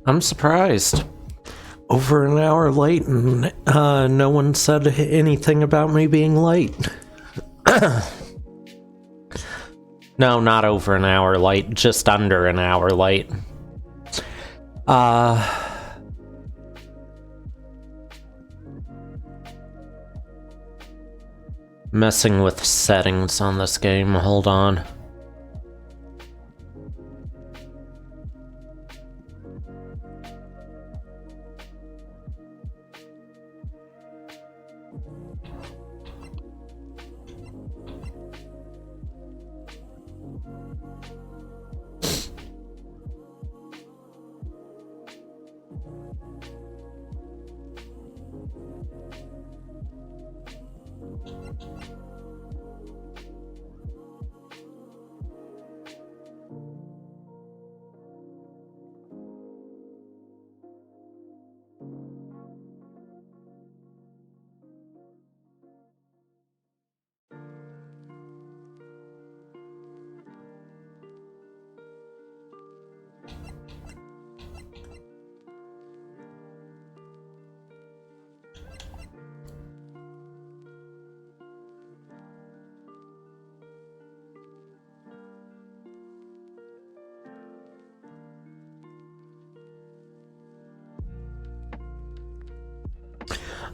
I'm surprised. Over an hour late, and no one said anything about me being late. No, not over an hour late, just under an hour late. Messing with settings on this game, hold on.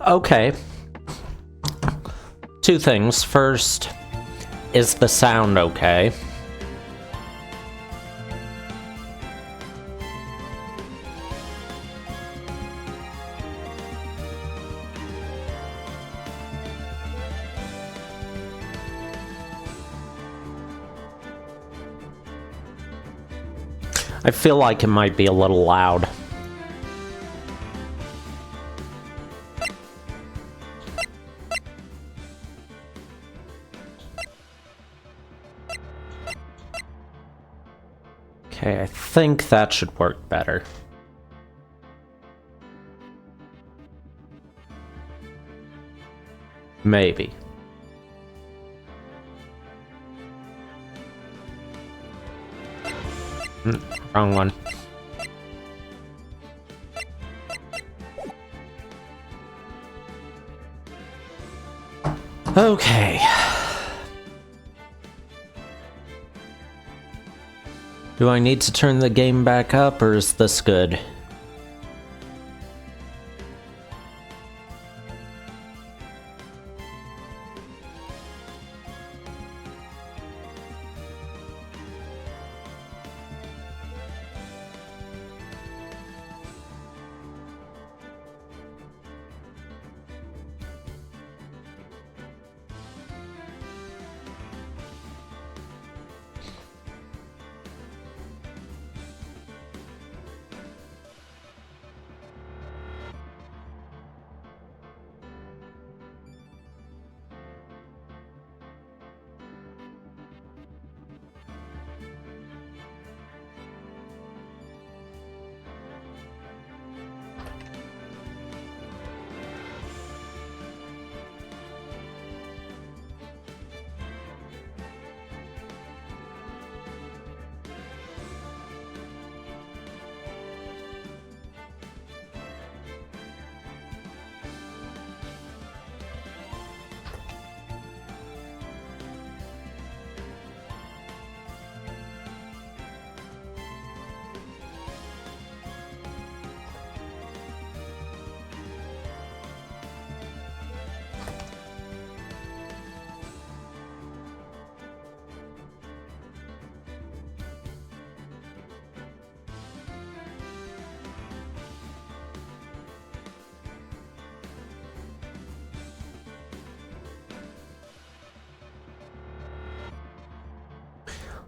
Okay. Two things. First, is the sound okay? I feel like it might be a little loud. Okay, I think that should work better. Maybe. Wrong one. Okay. Do I need to turn the game back up, or is this good?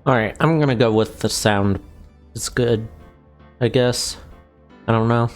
Alright, I'm gonna go with the sound. It's good, I guess. I don't know.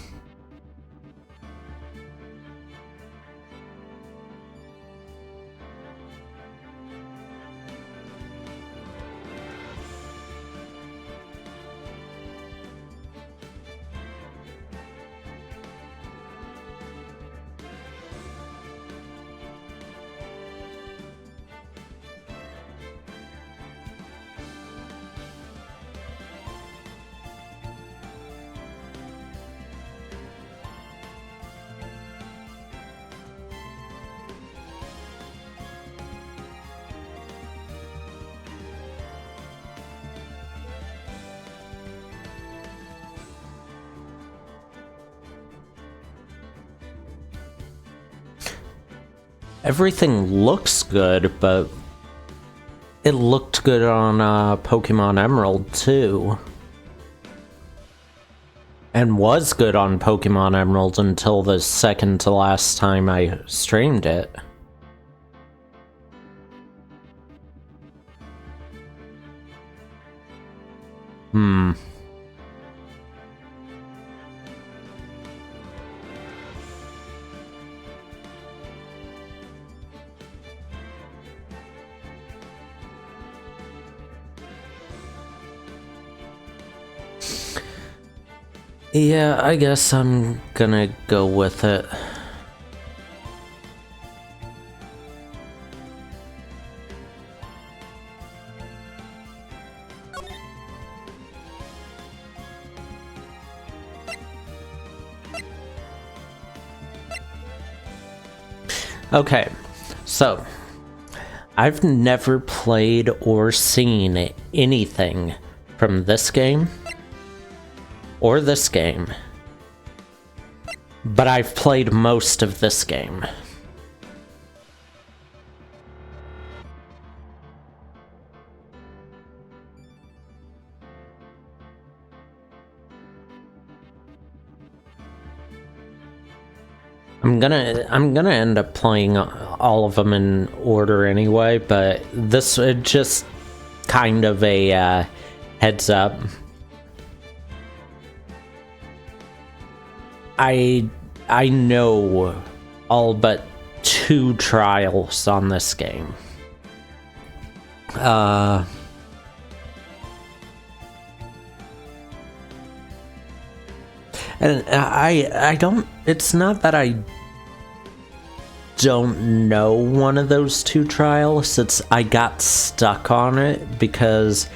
Everything looks good, but it looked good on Pokemon Emerald too. And was good on Pokemon Emerald until the second to last time I streamed it. Yeah, I guess I'm gonna go with it. Okay, so I've never played or seen anything from this game or this game, but I've played most of this game. I'm gonna end up playing all of them in order anyway, but this is just kind of a heads up. I know all but 2 trials on this game. And I don't, it's not that I don't know one of those 2 trials, it's I got stuck on it because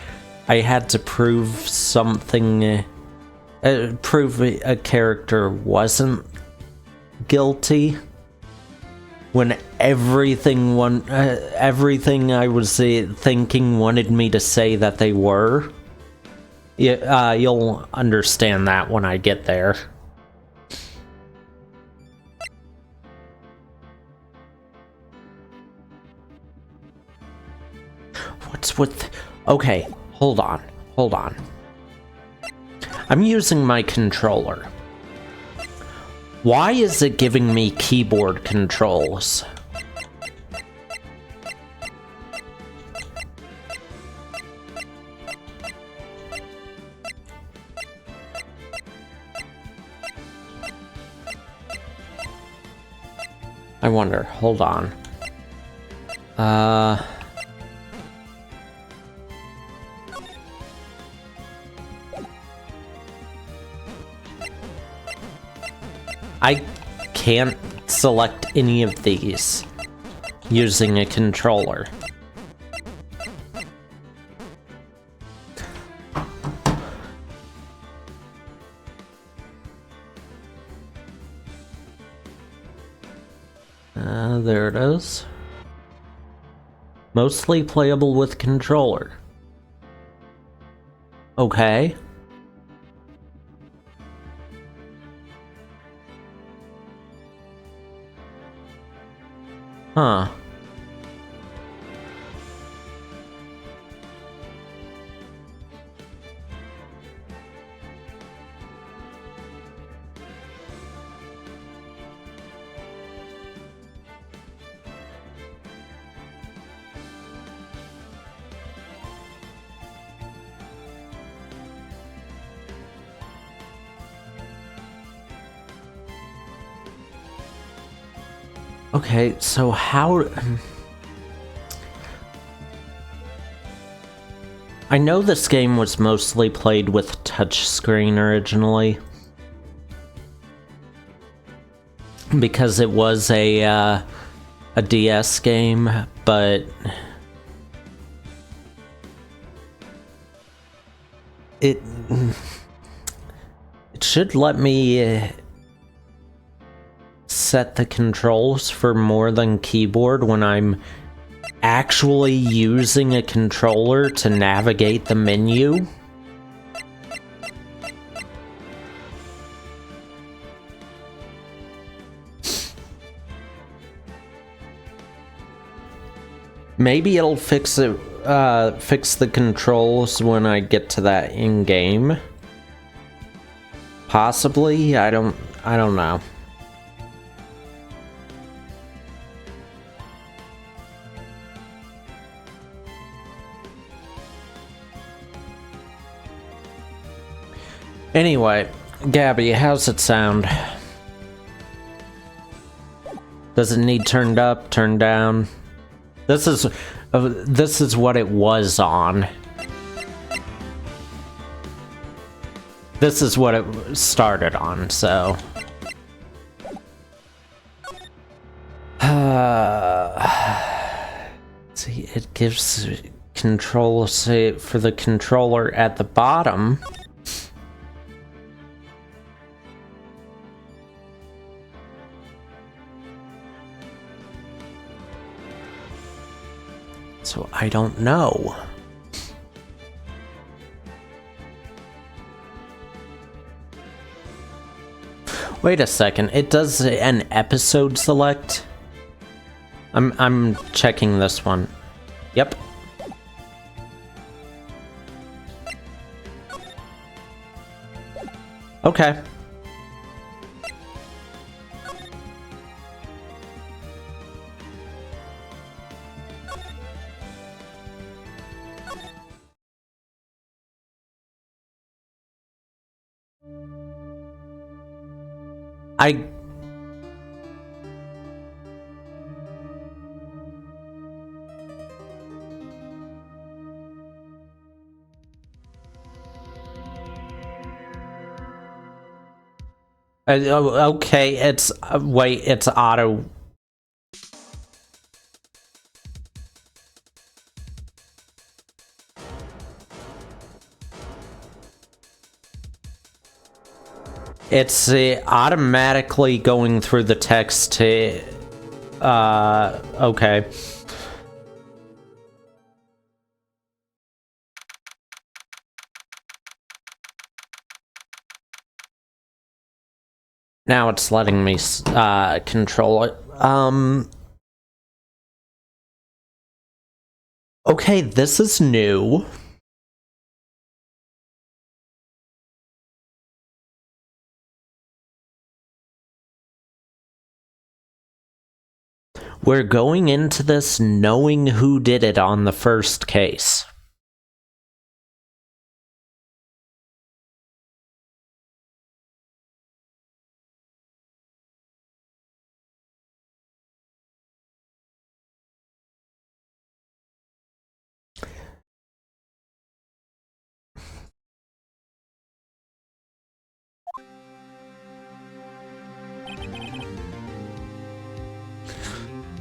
I had to prove something, prove a character wasn't guilty when everything I was thinking wanted me to say that they were. Yeah, you'll understand that when I get there. What's with... Okay, hold on. I'm using my controller. Why is it giving me keyboard controls? I wonder, hold on. I can't select any of these using a controller. There it is. Mostly playable with controller. Okay. Huh. Okay, so how... I know this game was mostly played with touchscreen originally, because it was a DS game, but it should let me set the controls for more than keyboard when I'm actually using a controller to navigate the menu. Maybe it'll fix it, fix the controls when I get to that in-game. Possibly, I don't know. Anyway, Gabby, how's it sound? Does it need turned up, turned down? This is what it was on. This is what it started on, so. See, it gives control, say, for the controller at the bottom. So I don't know. Wait a second, it does an episode select? I'm checking this one. Yep. Okay. Okay, it's wait, it's auto. It's automatically going through the text to, okay. Now it's letting me, control it. Okay, this is new. We're going into this knowing who did it on the first case.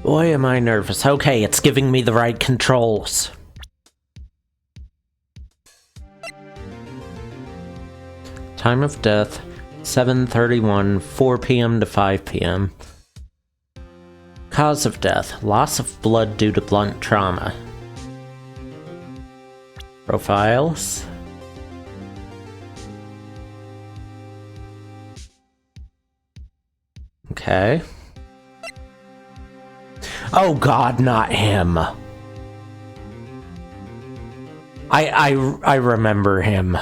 Boy, am I nervous. Okay, it's giving me the right controls. Time of death, 7:31, 4 p.m. to 5 p.m. Cause of death, loss of blood due to blunt trauma. Profiles. Okay. Oh god, not him. I remember him.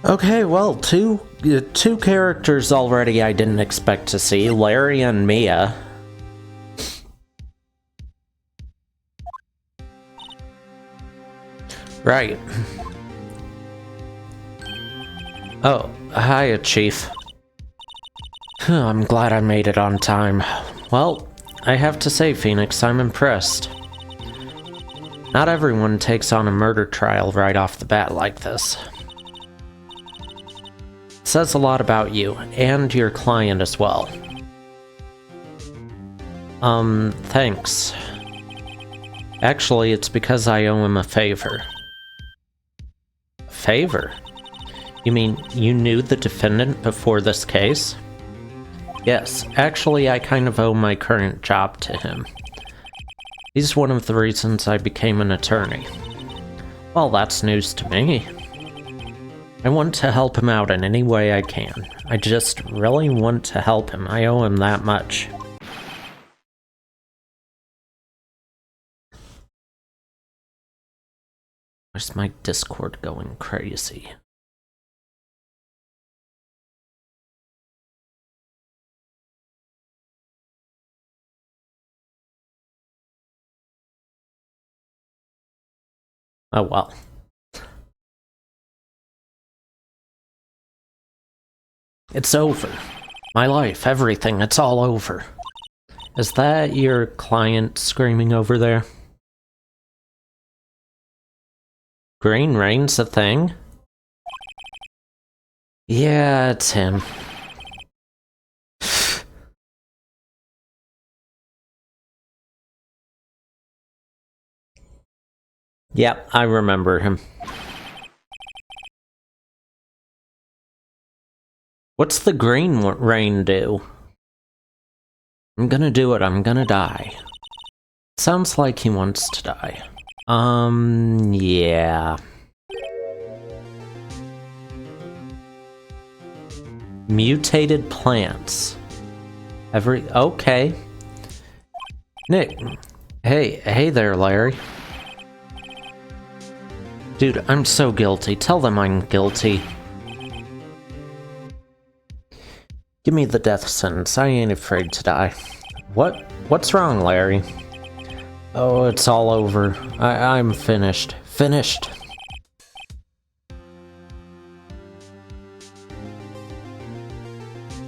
Okay, well, two characters already I didn't expect to see, Larry and Mia. Right. Oh, hiya, Chief. I'm glad I made it on time. Well, I have to say, Phoenix, I'm impressed. Not everyone takes on a murder trial right off the bat like this. It says a lot about you, and your client as well. Thanks. Actually, it's because I owe him a favor. Favor? You mean you knew the defendant before this case? Yes, actually I kind of owe my current job to him. He's one of the reasons I became an attorney. Well, that's news to me. I want to help him out in any way I can. I just really want to help him. I owe him that much. Where's my Discord going crazy? Oh well. It's over. My life, everything, it's all over. Is that your client screaming over there? Green Rain's a thing? Yeah, it's him. Yep, I remember him. What's the Green Rain do? I'm gonna do it, I'm gonna die. Sounds like he wants to die. Yeah. Mutated plants. Okay. Nick. Hey there, Larry. Dude, I'm so guilty. Tell them I'm guilty. Give me the death sentence. I ain't afraid to die. What's wrong, Larry? Oh, it's all over. I'm finished. Finished.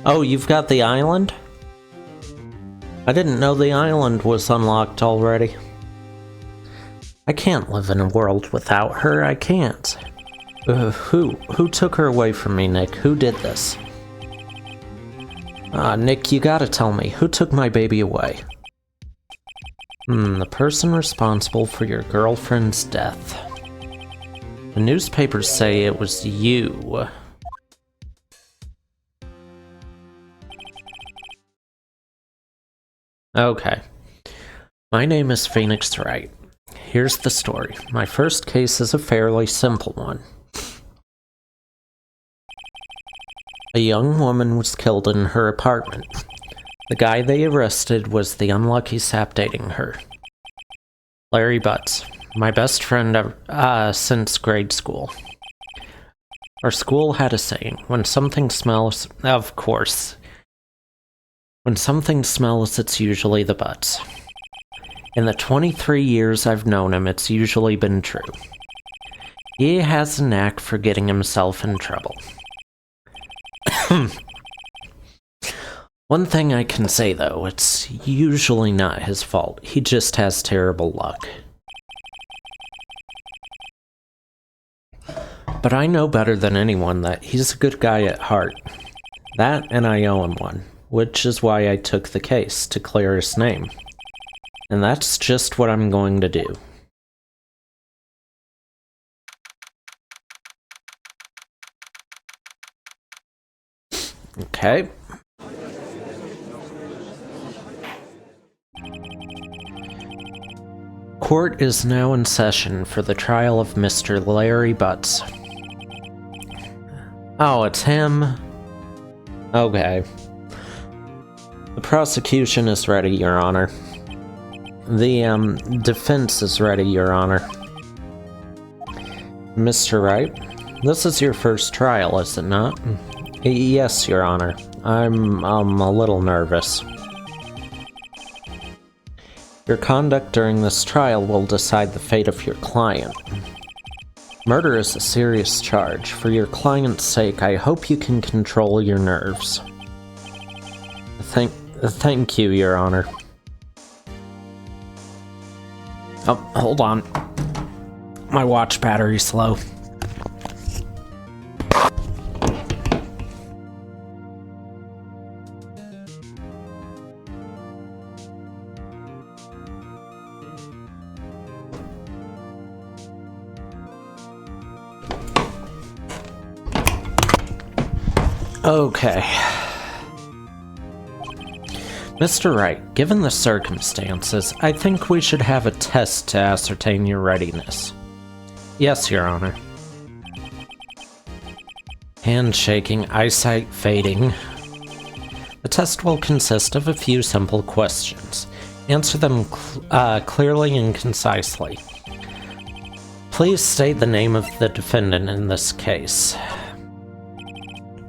Oh, you've got the island? I didn't know the island was unlocked already. I can't live in a world without her, I can't. Who took her away from me, Nick? Who did this? Nick, you gotta tell me, who took my baby away? The person responsible for your girlfriend's death. The newspapers say it was you. Okay. My name is Phoenix Wright. Here's the story. My first case is a fairly simple one. A young woman was killed in her apartment. The guy they arrested was the unlucky sap dating her. Larry Butts, my best friend since grade school. Our school had a saying, when something smells, of course. When something smells, it's usually the Butts. In the 23 years I've known him, it's usually been true. He has a knack for getting himself in trouble. One thing I can say, though, it's usually not his fault. He just has terrible luck. But I know better than anyone that he's a good guy at heart. That, and I owe him one, which is why I took the case, to clear his name. And that's just what I'm going to do. Okay. Court is now in session for the trial of Mr. Larry Butts. Oh, it's him? Okay. The prosecution is ready, Your Honor. The, defense is ready, Your Honor. Mr. Wright, this is your first trial, is it not? Yes, Your Honor. I'm a little nervous. Your conduct during this trial will decide the fate of your client. Murder is a serious charge. For your client's sake, I hope you can control your nerves. Thank you, Your Honor. Oh, hold on. My watch battery's low. Okay. Mr. Wright, given the circumstances, I think we should have a test to ascertain your readiness. Yes, Your Honor. Hand shaking, eyesight fading. The test will consist of a few simple questions. Answer them clearly and concisely. Please state the name of the defendant in this case.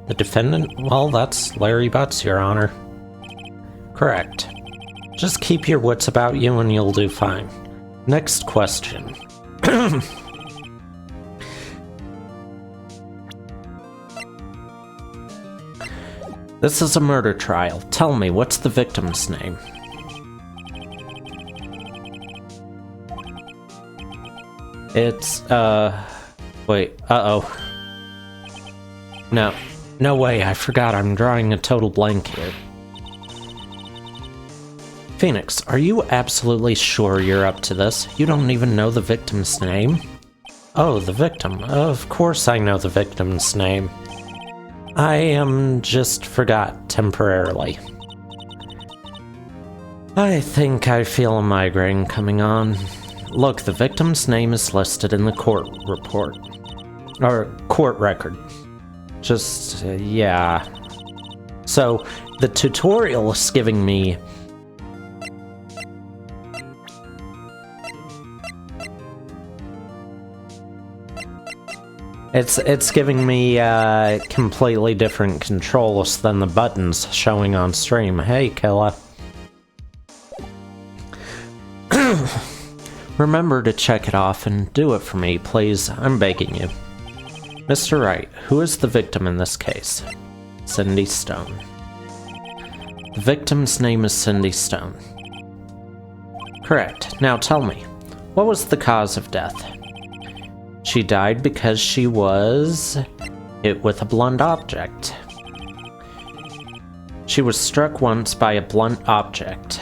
The defendant? Well, that's Larry Butts, Your Honor. Correct. Just keep your wits about you and you'll do fine. Next question. This is a murder trial. Tell me, what's the victim's name? It's, wait, uh-oh. No way, I forgot, I'm drawing a total blank here. Phoenix, are you absolutely sure you're up to this? You don't even know the victim's name? Oh, the victim. Of course I know the victim's name. I just forgot temporarily. I think I feel a migraine coming on. Look, the victim's name is listed in the court report. Or court record. Just, yeah. So, the tutorial is giving me... It's giving me completely different controls than the buttons showing on stream. Hey, Killa. Remember to check it off and do it for me, please. I'm begging you. Mr. Wright, who is the victim in this case? Cindy Stone. The victim's name is Cindy Stone. Correct. Now tell me, what was the cause of death? She died because she was hit with a blunt object. She was struck once by a blunt object.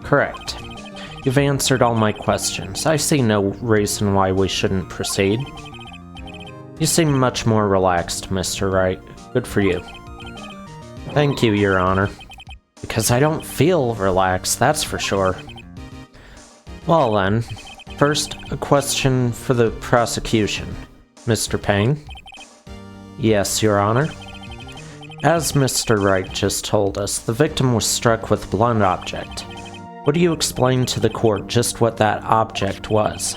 Correct. You've answered all my questions. I see no reason why we shouldn't proceed. You seem much more relaxed, Mr. Wright. Good for you. Thank you, Your Honor. Because I don't feel relaxed, that's for sure. Well then, first, a question for the prosecution. Mr. Payne? Yes, Your Honor. As Mr. Wright just told us, the victim was struck with a blunt object. Would you explain to the court just what that object was?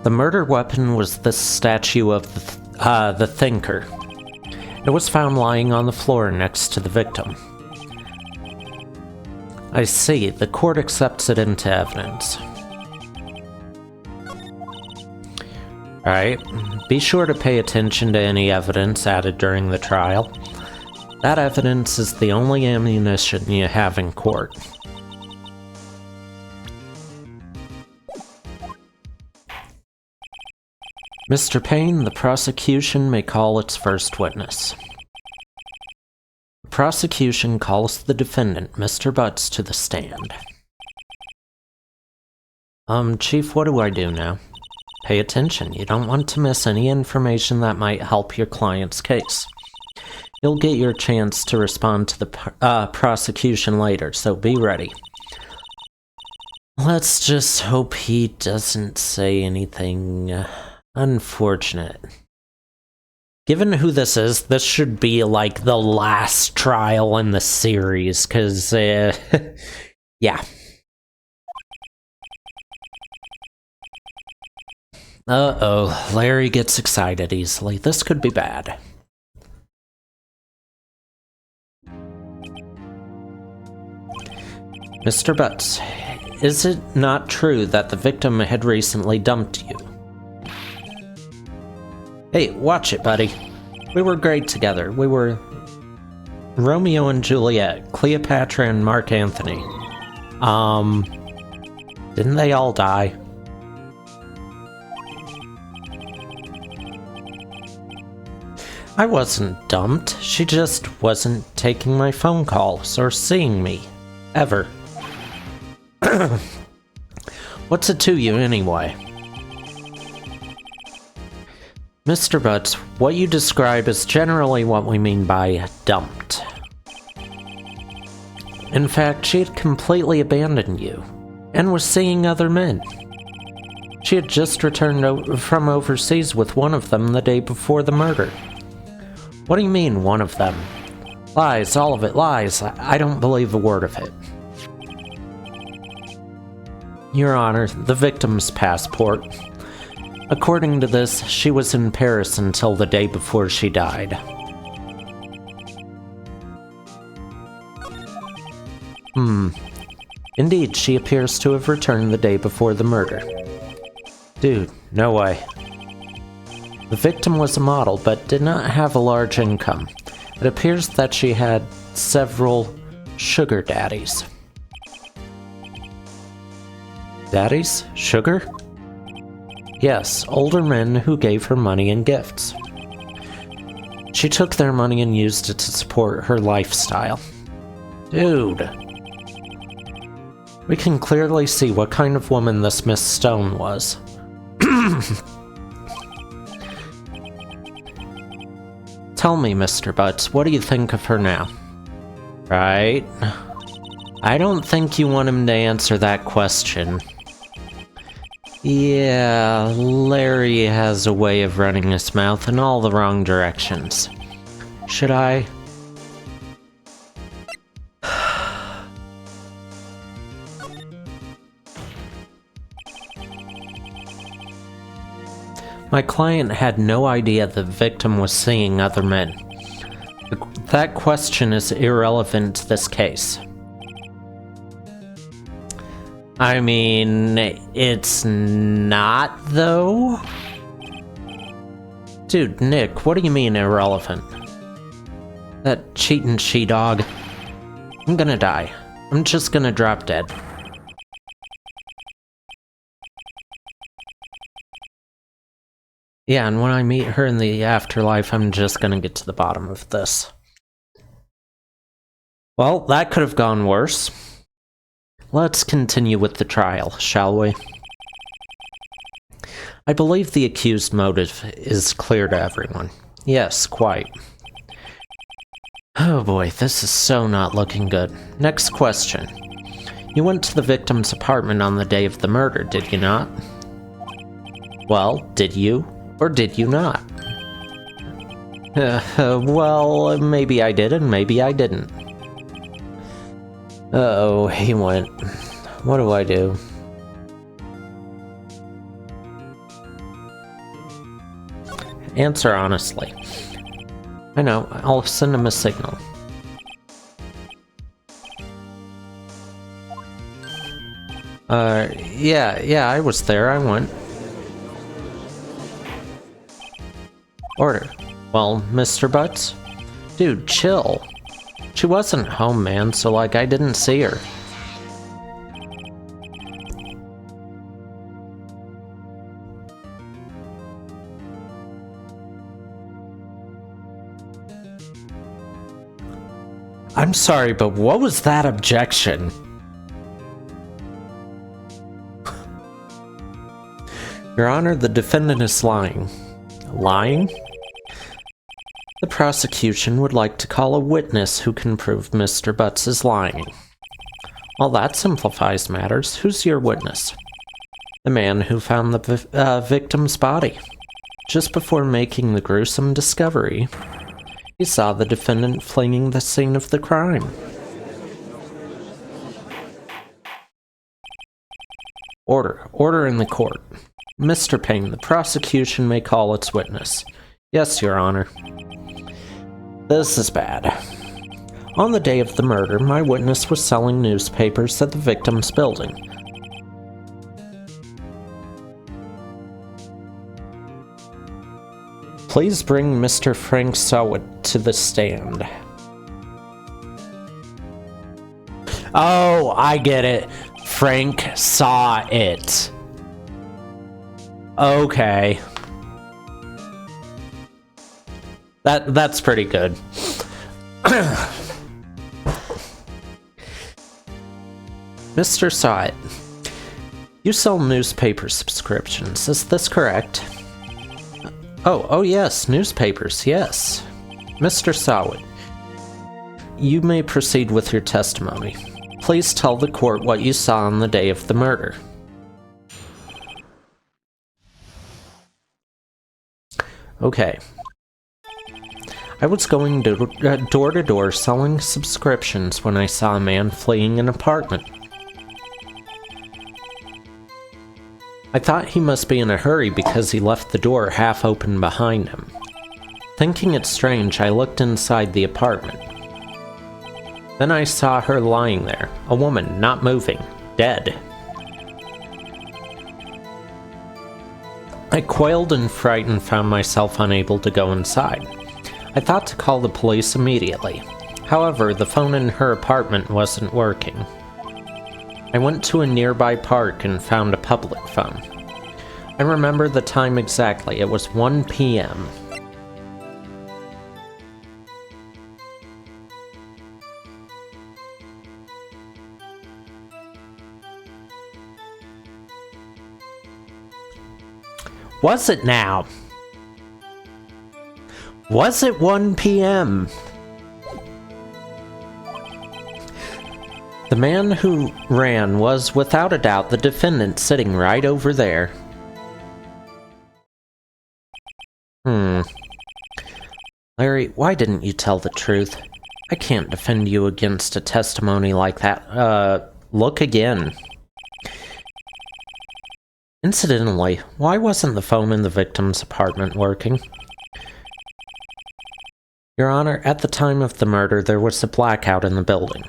The murder weapon was the statue of the Thinker. It was found lying on the floor next to the victim. I see. The court accepts it into evidence. Alright, be sure to pay attention to any evidence added during the trial. That evidence is the only ammunition you have in court. Mr. Payne, the prosecution may call its first witness. The prosecution calls the defendant, Mr. Butts, to the stand. Chief, what do I do now? Pay attention. You don't want to miss any information that might help your client's case. You'll get your chance to respond to the prosecution later, so be ready. Let's just hope he doesn't say anything unfortunate. Given who this is, this should be like the last trial in the series, because, yeah. Uh-oh, Larry gets excited easily. This could be bad. Mr. Butts, is it not true that the victim had recently dumped you? Hey, watch it, buddy. We were great together. We were Romeo and Juliet, Cleopatra and Mark Antony. Didn't they all die? I wasn't dumped. She just wasn't taking my phone calls or seeing me. Ever. What's it to you, anyway? Mr. Butts, what you describe is generally what we mean by dumped. In fact, she had completely abandoned you, and was seeing other men. She had just returned from overseas with one of them the day before the murder. What do you mean, one of them? Lies, all of it, lies. I don't believe a word of it. Your Honor, the victim's passport. According to this, she was in Paris until the day before she died. Indeed, she appears to have returned the day before the murder. Dude, no way. The victim was a model, but did not have a large income. It appears that she had several sugar daddies. Daddies? Sugar? Yes, older men who gave her money and gifts. She took their money and used it to support her lifestyle. Dude. We can clearly see what kind of woman this Miss Stone was. Tell me, Mr. Butts, what do you think of her now? Right? I don't think you want him to answer that question. Yeah, Larry has a way of running his mouth in all the wrong directions. Should I? My client had no idea the victim was seeing other men. That question is irrelevant to this case. I mean, it's not, though? Dude, Nick, what do you mean irrelevant? That cheatin' she-dog. I'm gonna die. I'm just gonna drop dead. Yeah, and when I meet her in the afterlife, I'm just gonna get to the bottom of this. Well, that could have gone worse. Let's continue with the trial, shall we? I believe the accused motive is clear to everyone. Yes, quite. Oh boy, this is so not looking good. Next question. You went to the victim's apartment on the day of the murder, did you not? Well, did you? Or did you not? Well, maybe I did and maybe I didn't. Uh-oh, he went. What do I do? Answer honestly. I know, I'll send him a signal. Yeah, I was there, I went. Order. Well, Mr. Butts? Dude, chill. She wasn't home, man, so like I didn't see her. I'm sorry, but what was that objection? Your Honor, the defendant is lying. Lying? The prosecution would like to call a witness who can prove Mr. Butts is lying. Well, that simplifies matters. Who's your witness? The man who found the victim's body. Just before making the gruesome discovery, he saw the defendant fleeing the scene of the crime. Order. Order in the court. Mr. Payne, the prosecution may call its witness. Yes, Your Honor. This is bad. On the day of the murder, my witness was selling newspapers at the victim's building. Please bring Mr. Frank Sawit to the stand. Oh, I get it. Frank saw it. Okay. That's pretty good. Mr. Sawit, you sell newspaper subscriptions, is this correct? Oh yes, newspapers, yes. Mr. Sawit, you may proceed with your testimony. Please tell the court what you saw on the day of the murder. Okay. I was going door to door selling subscriptions when I saw a man fleeing an apartment. I thought he must be in a hurry because he left the door half open behind him. Thinking it strange, I looked inside the apartment. Then I saw her lying there, a woman, not moving, dead. I quailed in fright and found myself unable to go inside. I thought to call the police immediately. However, the phone in her apartment wasn't working. I went to a nearby park and found a public phone. I remember the time exactly. It was 1 p.m. Was it now? Was it 1 p.m.? The man who ran was, without a doubt, the defendant sitting right over there. Larry, why didn't you tell the truth? I can't defend you against a testimony like that. Look again. Incidentally, why wasn't the phone in the victim's apartment working? Your Honor, at the time of the murder, there was a blackout in the building.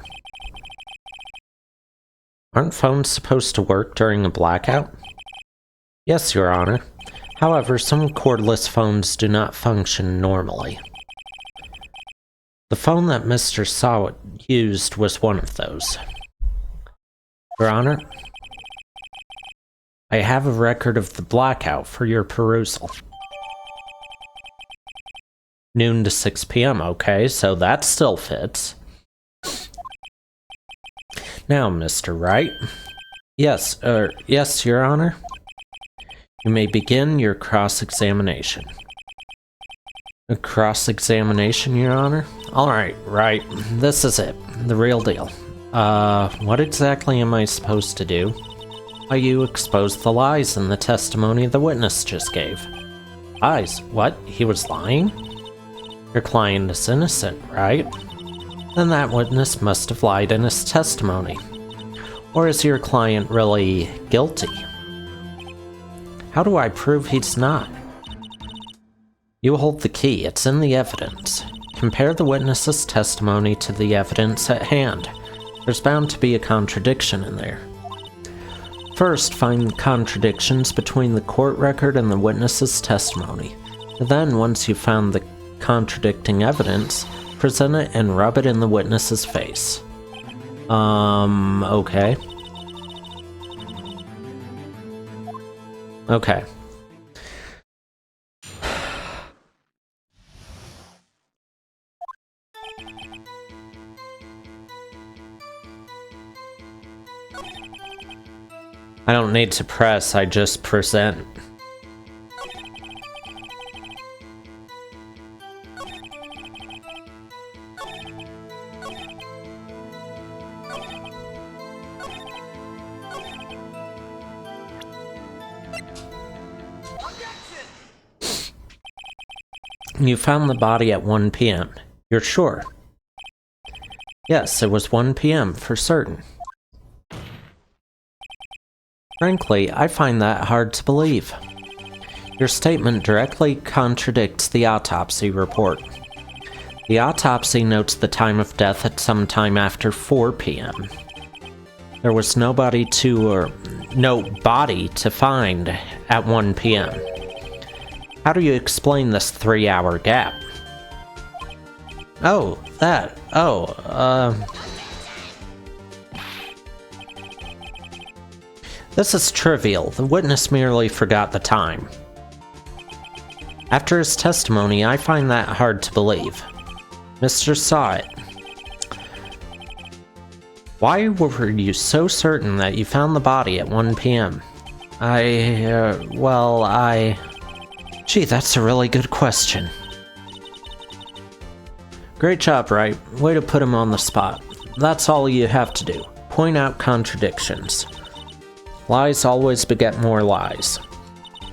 Aren't phones supposed to work during a blackout? Yes, Your Honor. However, some cordless phones do not function normally. The phone that Mr. Sawat used was one of those. Your Honor, I have a record of the blackout for your perusal. Noon to 6 p.m., okay, so that still fits. Now, Mr. Wright. Yes, Your Honor. You may begin your cross-examination. A cross-examination, Your Honor? Alright, right. This is it. The real deal. What exactly am I supposed to do? Why, you exposed the lies in the testimony the witness just gave. Lies? What? He was lying? Your client is innocent, right? Then that witness must have lied in his testimony. Or is your client really guilty? How do I prove he's not? You hold the key, it's in the evidence. Compare the witness's testimony to the evidence at hand. There's bound to be a contradiction in there. First, find contradictions between the court record and the witness's testimony. Then, once you've found the contradicting evidence, present it and rub it in the witness's face. Okay. Okay. I don't need to press, I just present. You found the body at 1 p.m. You're sure? Yes, it was 1 p.m. for certain. Frankly, I find that hard to believe. Your statement directly contradicts the autopsy report. The autopsy notes the time of death at some time after 4 p.m. There was no body to find at 1 p.m. How do you explain this 3-hour gap? This is trivial. The witness merely forgot the time. After his testimony, I find that hard to believe. Mr. Sawat, why were you so certain that you found the body at 1 p.m.? Gee, that's a really good question. Great job, Wright. Way to put him on the spot. That's all you have to do. Point out contradictions. Lies always beget more lies.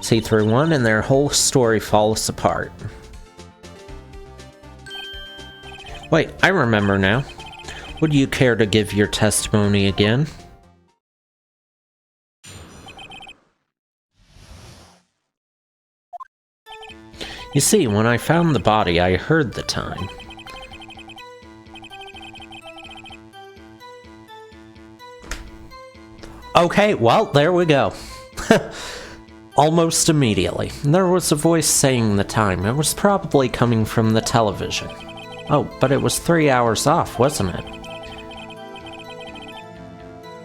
See through one and their whole story falls apart. Wait, I remember now. Would you care to give your testimony again? You see, when I found the body, I heard the time. Okay, well, there we go. Almost immediately. There was a voice saying the time. It was probably coming from the television. Oh, but it was 3 hours off, wasn't it?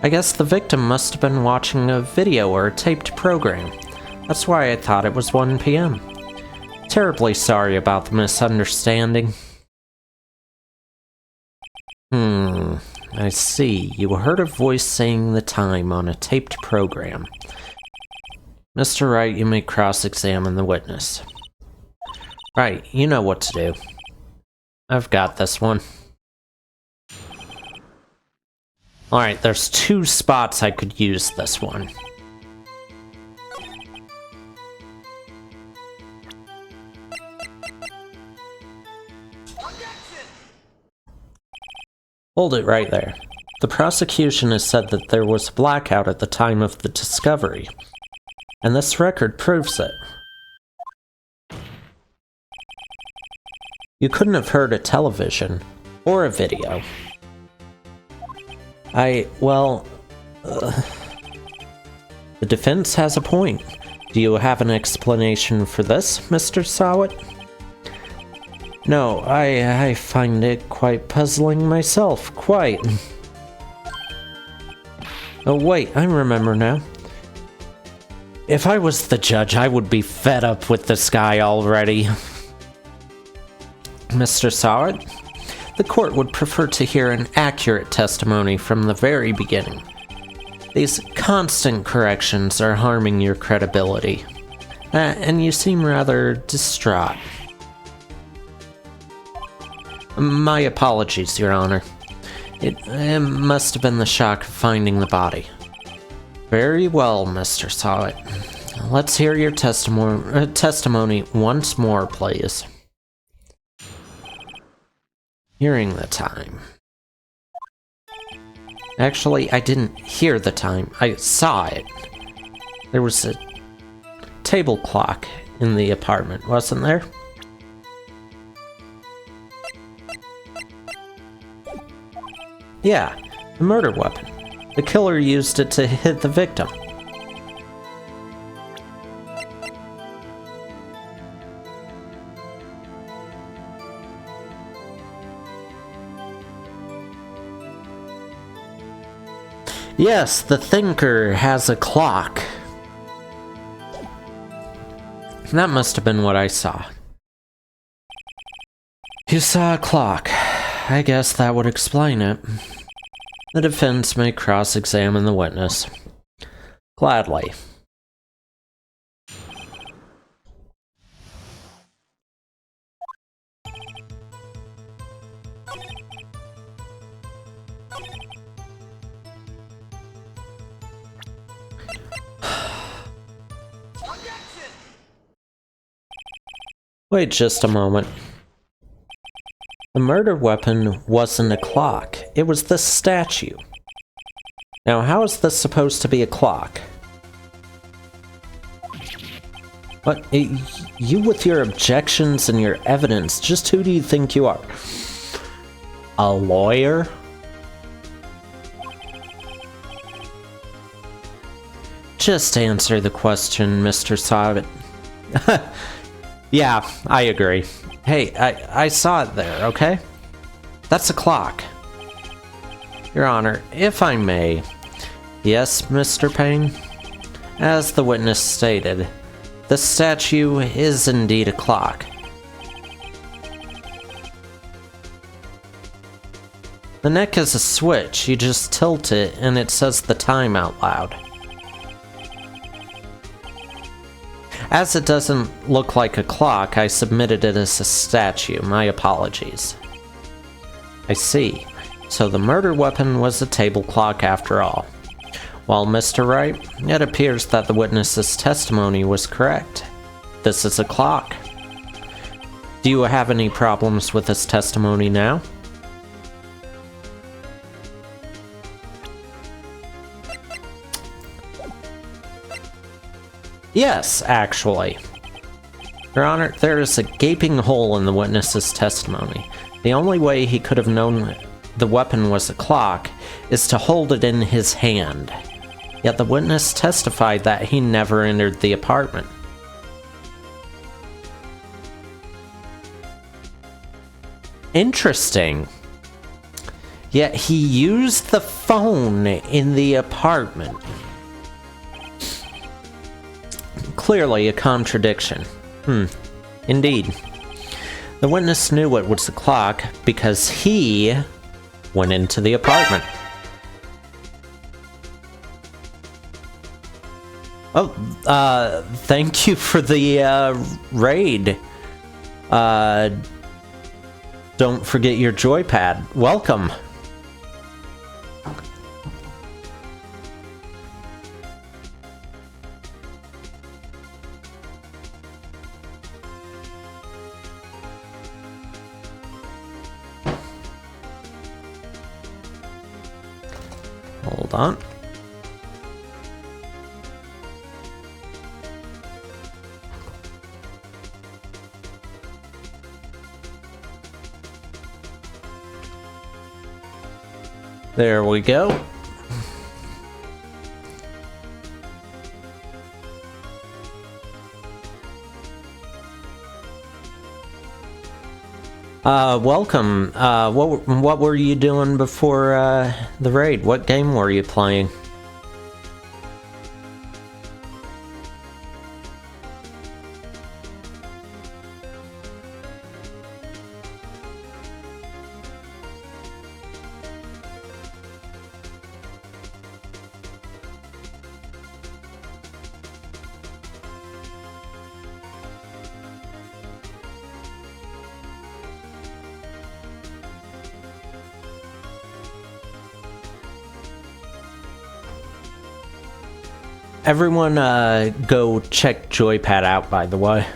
I guess the victim must have been watching a video or a taped program. That's why I thought it was 1 p.m. Terribly sorry about the misunderstanding. I see. You heard a voice saying the time on a taped program. Mr. Wright, you may cross-examine the witness. Right, you know what to do. I've got this one. Alright, there's 2 spots I could use this one. Hold it right there. The prosecution has said that there was a blackout at the time of the discovery, and this record proves it. You couldn't have heard a television or a video. The defense has a point. Do you have an explanation for this, Mr. Sawat? No, I find it quite puzzling myself, quite. Oh wait, I remember now. If I was the judge, I would be fed up with this guy already. Mr. Sawat, the court would prefer to hear an accurate testimony from the very beginning. These constant corrections are harming your credibility, and you seem rather distraught. My apologies, Your Honor. It must have been the shock of finding the body. Very well, Mr. Sawat. Let's hear your testimony once more, please. Hearing the time. Actually, I didn't hear the time. I saw it. There was a table clock in the apartment, wasn't there? Yeah, the murder weapon. The killer used it to hit the victim. Yes, the thinker has a clock. That must have been what I saw. You saw a clock. I guess that would explain it. The defense may cross-examine the witness. Gladly. Wait just a moment. The murder weapon wasn't a clock. It was this statue. Now, how is this supposed to be a clock? What? You with your objections and your evidence, just who do you think you are? A lawyer? Just answer the question, Mr. Sawat. Yeah, I agree. Hey, I saw it there, okay? That's a clock. Your Honor, if I may. Yes, Mr. Payne? As the witness stated, the statue is indeed a clock. The neck is a switch. You just tilt it and it says the time out loud. As it doesn't look like a clock, I submitted it as a statue. My apologies. I see. So the murder weapon was a table clock after all. Well, Mr. Wright, it appears that the witness's testimony was correct. This is a clock. Do you have any problems with his testimony now? Yes, actually. Your Honor, there is a gaping hole in the witness's testimony. The only way he could have known the weapon was a clock is to hold it in his hand. Yet the witness testified that he never entered the apartment. Interesting. Yet he used the phone in the apartment. Clearly a contradiction. Indeed. The witness knew it was a clock because he went into the apartment. Oh, thank you for the raid. Don't forget your joypad. Welcome. Hold on. There we go. Welcome. What were you doing before the raid? What game were you playing? Everyone, go check Joypad out, by the way.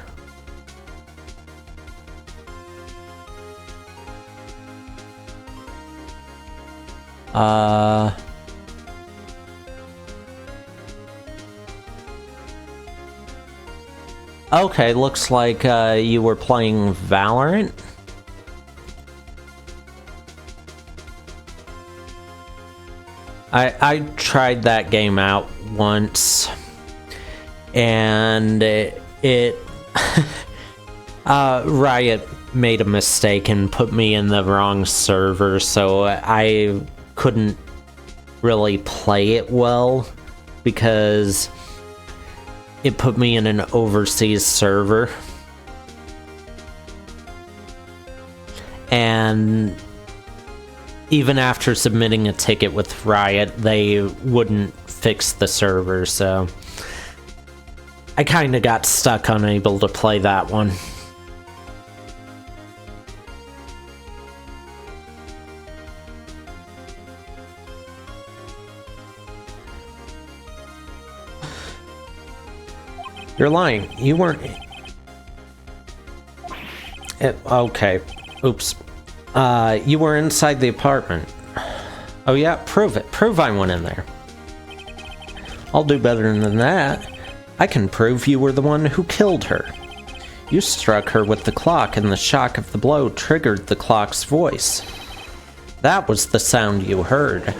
Okay, looks like, you were playing Valorant? I tried that game out once, and Riot made a mistake and put me in the wrong server, so I couldn't really play it well because it put me in an overseas server. And even after submitting a ticket with Riot, they wouldn't fix the server, so I kinda got stuck unable to play that one. You're lying. You weren't... Okay. Oops. You were inside the apartment. Oh yeah? Prove it. Prove I went in there. I'll do better than that. I can prove you were the one who killed her. You struck her with the clock, and the shock of the blow triggered the clock's voice. That was the sound you heard.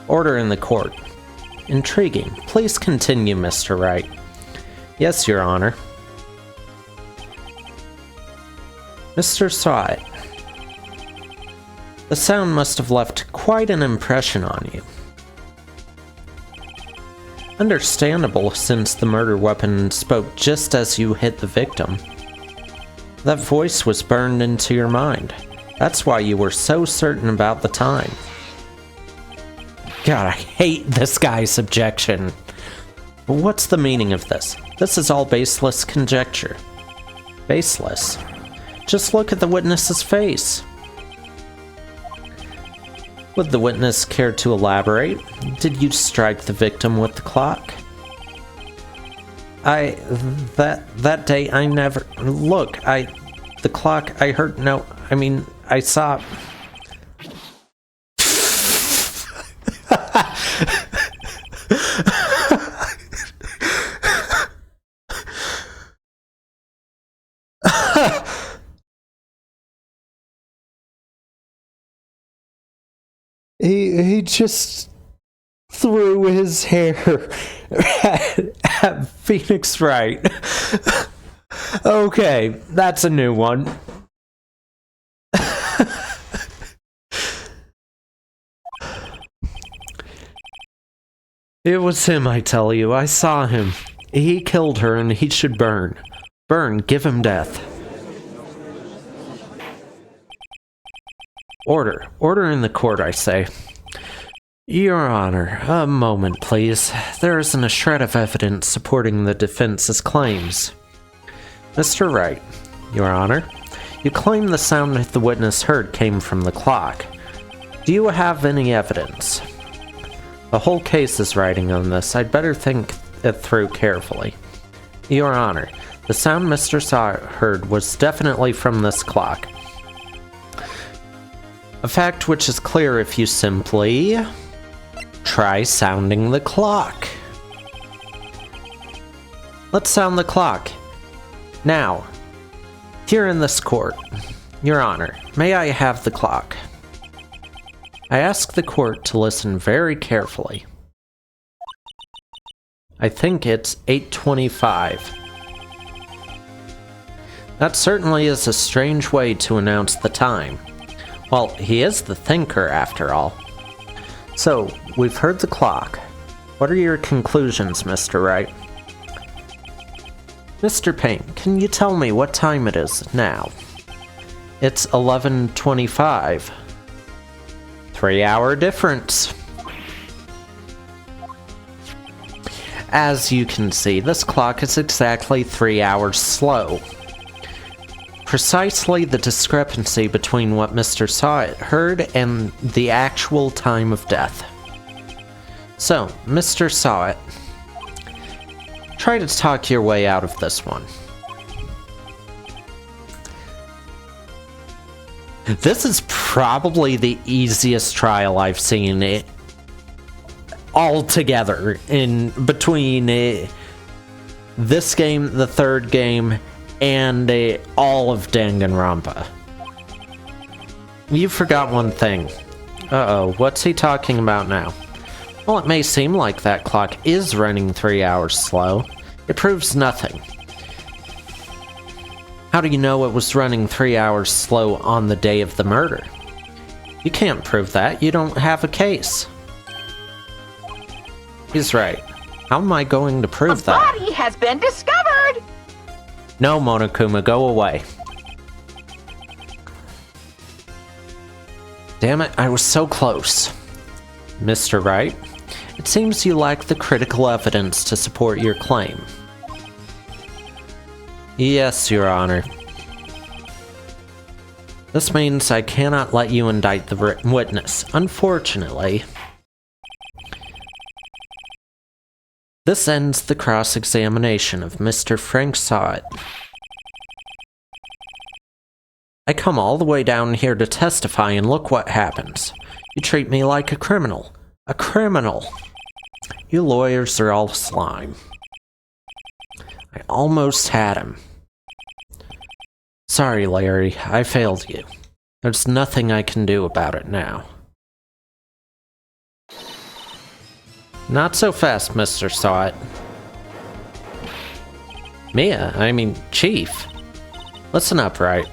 Order in the court. Intriguing. Please continue, Mr. Wright. Yes, Your Honor. Mr. Swat, the sound must have left quite an impression on you. Understandable, since the murder weapon spoke just as you hit the victim. That voice was burned into your mind. That's why you were so certain about the time. God, I hate this guy's objection. What's the meaning of this? This is all baseless conjecture. Baseless. Just look at the witness's face. Would the witness care to elaborate? Did you strike the victim with the clock? That day I never... Look, the clock, I heard... No, I mean, I saw... He just threw his hair at Phoenix Wright. Okay, that's a new one. It was him, I tell you. I saw him. He killed her and he should burn. Burn, give him death. Order. Order in the court, I say. Your Honor, a moment, please. There isn't a shred of evidence supporting the defense's claims. Mr. Wright, Your Honor, you claim the sound the witness heard came from the clock. Do you have any evidence? The whole case is riding on this. I'd better think it through carefully. Your Honor, the sound Mr. Sawyer heard was definitely from this clock. A fact which is clear if you simply try sounding the clock. Let's sound the clock. Now, here in this court, Your Honor, may I have the clock? I ask the court to listen very carefully. I think it's 8:25. That certainly is a strange way to announce the time. Well, he is the thinker, after all. So, we've heard the clock. What are your conclusions, Mr. Wright? Mr. Payne, can you tell me what time it is now? It's 11:25. 3-hour difference. As you can see, this clock is exactly 3 hours slow. Precisely the discrepancy between what Mr. Sawyer heard and the actual time of death. So, Mr. Sawyer, try to talk your way out of this one. This is probably the easiest trial I've seen altogether in between this game, the third game, and all of Danganronpa. You forgot one thing. Uh-oh, what's he talking about now? Well, it may seem like that clock is running 3 hours slow. It proves nothing. How do you know it was running 3 hours slow on the day of the murder? You can't prove that. You don't have a case. He's right. How am I going to prove that? A body has been discovered! No, Monokuma, go away. Damn it, I was so close. Mr. Wright, it seems you lack the critical evidence to support your claim. Yes, Your Honor. This means I cannot let you indict the witness, unfortunately. This ends the cross-examination of Mr. Frank Sawyer. I come all the way down here to testify and look what happens. You treat me like a criminal. A criminal! You lawyers are all slime. I almost had him. Sorry, Larry, I failed you. There's nothing I can do about it now. Not so fast, Mr. Sawyer. Mia, I mean, Chief. Listen up, Wright.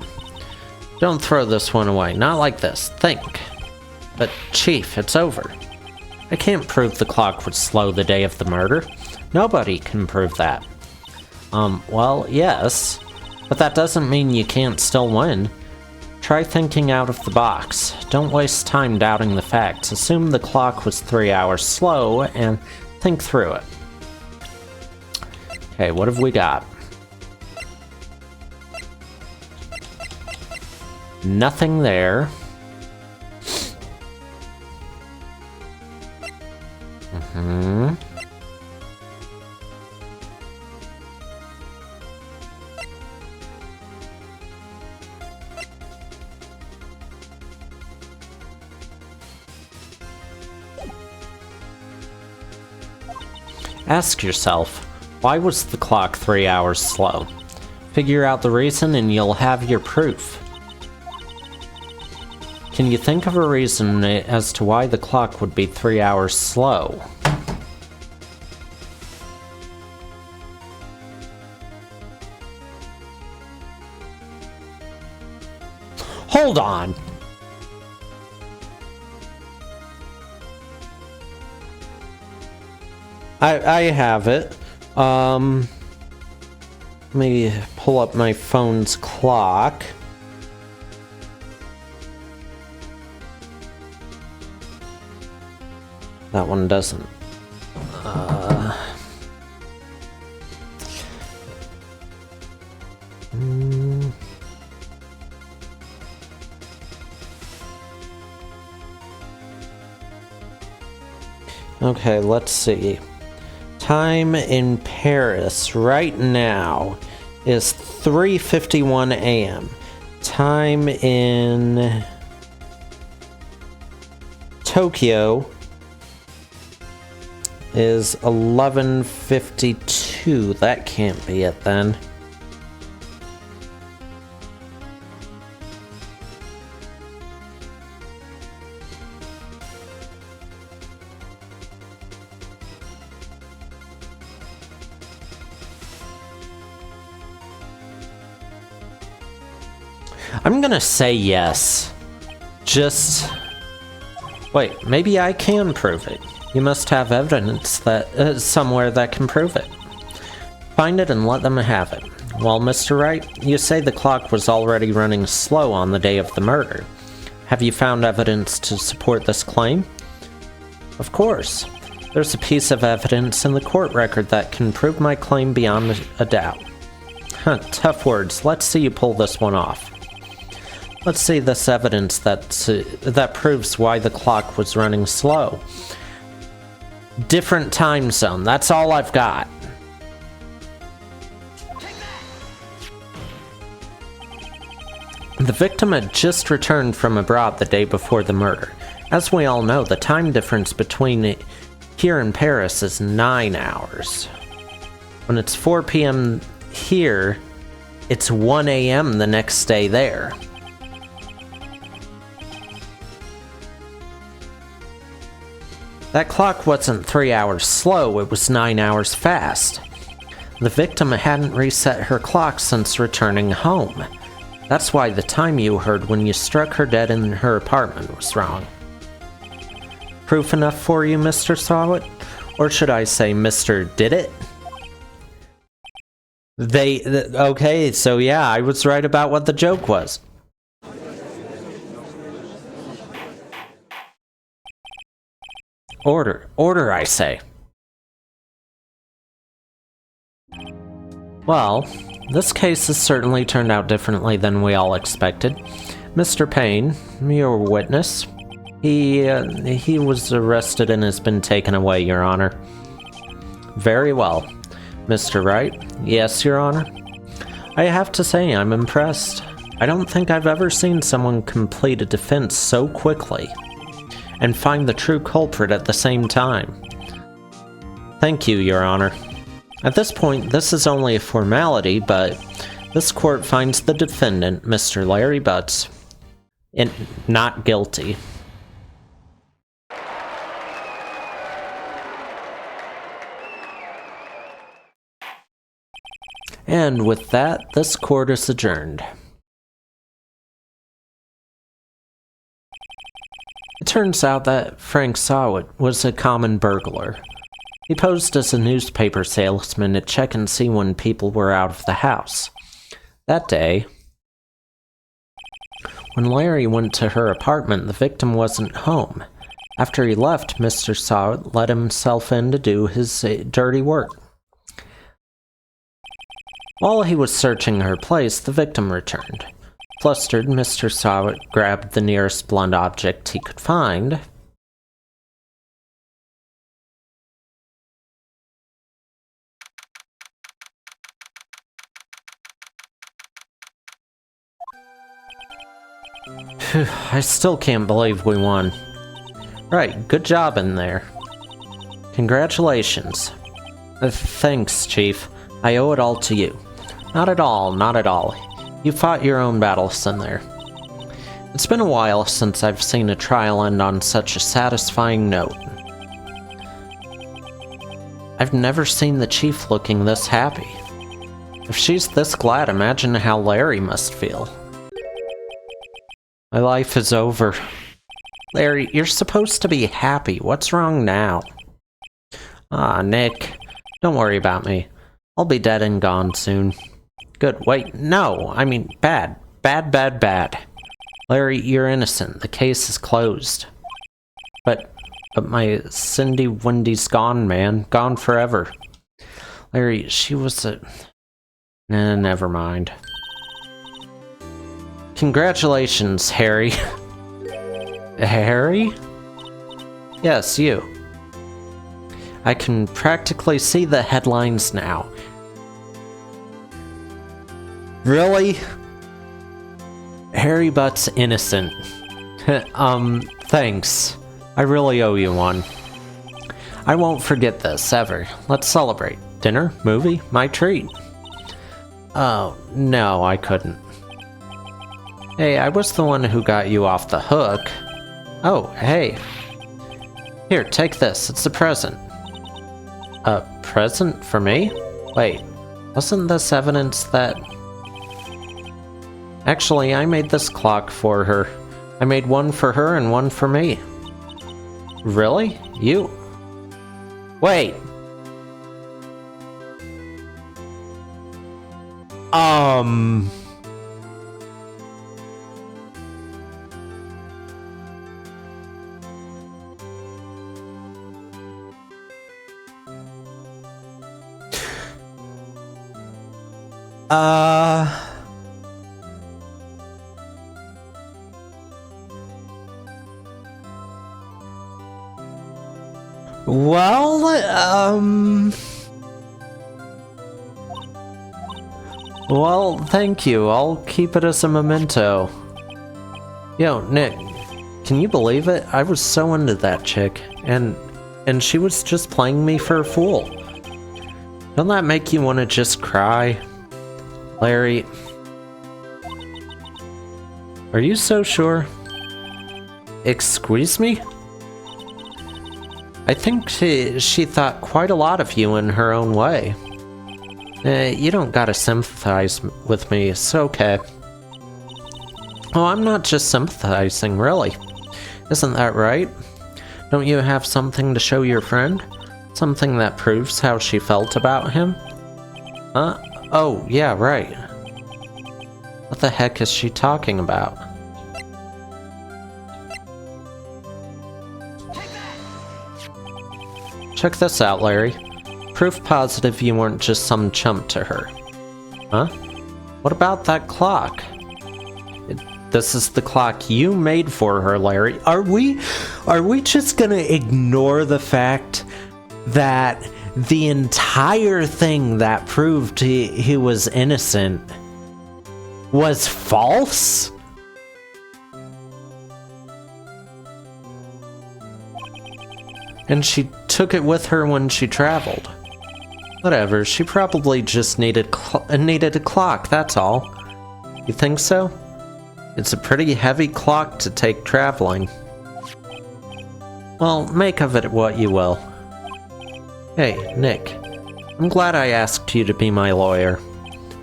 Don't throw this one away, not like this. Think. But, Chief, it's over. I can't prove the clock was slow the day of the murder. Nobody can prove that. Well, yes. But that doesn't mean you can't still win. Try thinking out of the box. Don't waste time doubting the facts. Assume the clock was 3 hours slow and think through it. Okay, what have we got? Nothing there. Ask yourself, why was the clock 3 hours slow? Figure out the reason and you'll have your proof. Can you think of a reason as to why the clock would be 3 hours slow? Hold on! I have it. Let me pull up my phone's clock. That one doesn't. Okay, let's see. Time in Paris right now is 3:51 a.m. Time in Tokyo is 11:52. That can't be it then. I'm gonna say yes. Just... wait, maybe I can prove it. You must have evidence that somewhere that can prove it. Find it and let them have it. Well, Mr. Wright, you say the clock was already running slow on the day of the murder. Have you found evidence to support this claim? Of course. There's a piece of evidence in the court record that can prove my claim beyond a doubt. Huh, tough words. Let's see you pull this one off. Let's see this evidence that proves why the clock was running slow. Different time zone. That's all I've got. The victim had just returned from abroad the day before the murder. As we all know, the time difference between here and Paris is 9 hours. When it's 4 p.m. here, it's 1 a.m. the next day there. That clock wasn't 3 hours slow, it was 9 hours fast. The victim hadn't reset her clock since returning home. That's why the time you heard when you struck her dead in her apartment was wrong. Proof enough for you, Mr. Sawit? Or should I say Mr. Did It? Okay, so yeah, I was right about what the joke was. Order, I say. Well, this case has certainly turned out differently than we all expected. Mr. Payne, your witness, he was arrested and has been taken away, Your Honor. Very well. Mr. Wright? Yes, Your Honor. I have to say, I'm impressed. I don't think I've ever seen someone complete a defense so quickly and find the true culprit at the same time. Thank you, Your Honor. At this point, this is only a formality, but this court finds the defendant, Mr. Larry Butts, not guilty. And with that, this court is adjourned. It turns out that Frank Sawit was a common burglar. He posed as a newspaper salesman to check and see when people were out of the house. That day, when Larry went to her apartment, the victim wasn't home. After he left, Mr. Sawit let himself in to do his dirty work. While he was searching her place, the victim returned. Flustered, Mr. Sawit grabbed the nearest blunt object he could find. I still can't believe we won. Right, good job in there. Congratulations. Thanks, Chief. I owe it all to you. Not at all, not at all. You fought your own battles in there. It's been a while since I've seen a trial end on such a satisfying note. I've never seen the Chief looking this happy. If she's this glad, imagine how Larry must feel. My life is over. Larry, you're supposed to be happy. What's wrong now? Ah, Nick. Don't worry about me. I'll be dead and gone soon. Good. Wait, no. I mean, bad. Bad, bad, bad. Larry, you're innocent. The case is closed. But my Cindy Wendy's gone, man. Gone forever. Larry, she was a... Nah, never mind. Congratulations, Harry. Harry? Yes, you. I can practically see the headlines now. Really? Harry Butt's innocent. Thanks. I really owe you one. I won't forget this, ever. Let's celebrate. Dinner? Movie? My treat. Oh, no, I couldn't. Hey, I was the one who got you off the hook. Oh, hey. Here, take this. It's a present. A present for me? Wait, wasn't this evidence that... Actually, I made this clock for her. I made one for her and one for me. Really? You? Wait. Well, thank you. I'll keep it as a memento. Yo, Nick, can you believe it? I was so into that chick, and she was just playing me for a fool. Don't that make you want to just cry? Larry, are you so sure? Excuse me? I think she thought quite a lot of you in her own way. You don't gotta sympathize with me, it's okay. Oh, I'm not just sympathizing, really. Isn't that right? Don't you have something to show your friend? Something that proves how she felt about him? Huh? Oh, yeah, right. What the heck is she talking about? Check this out, Larry. Proof positive you weren't just some chump to her. Huh? What about that clock? This is the clock you made for her, Larry. Are we just gonna ignore the fact that the entire thing that proved he was innocent was false? And she took it with her when she traveled. Whatever, she probably just needed a clock, that's all. You think so? It's a pretty heavy clock to take traveling. Well, make of it what you will. Hey, Nick. I'm glad I asked you to be my lawyer.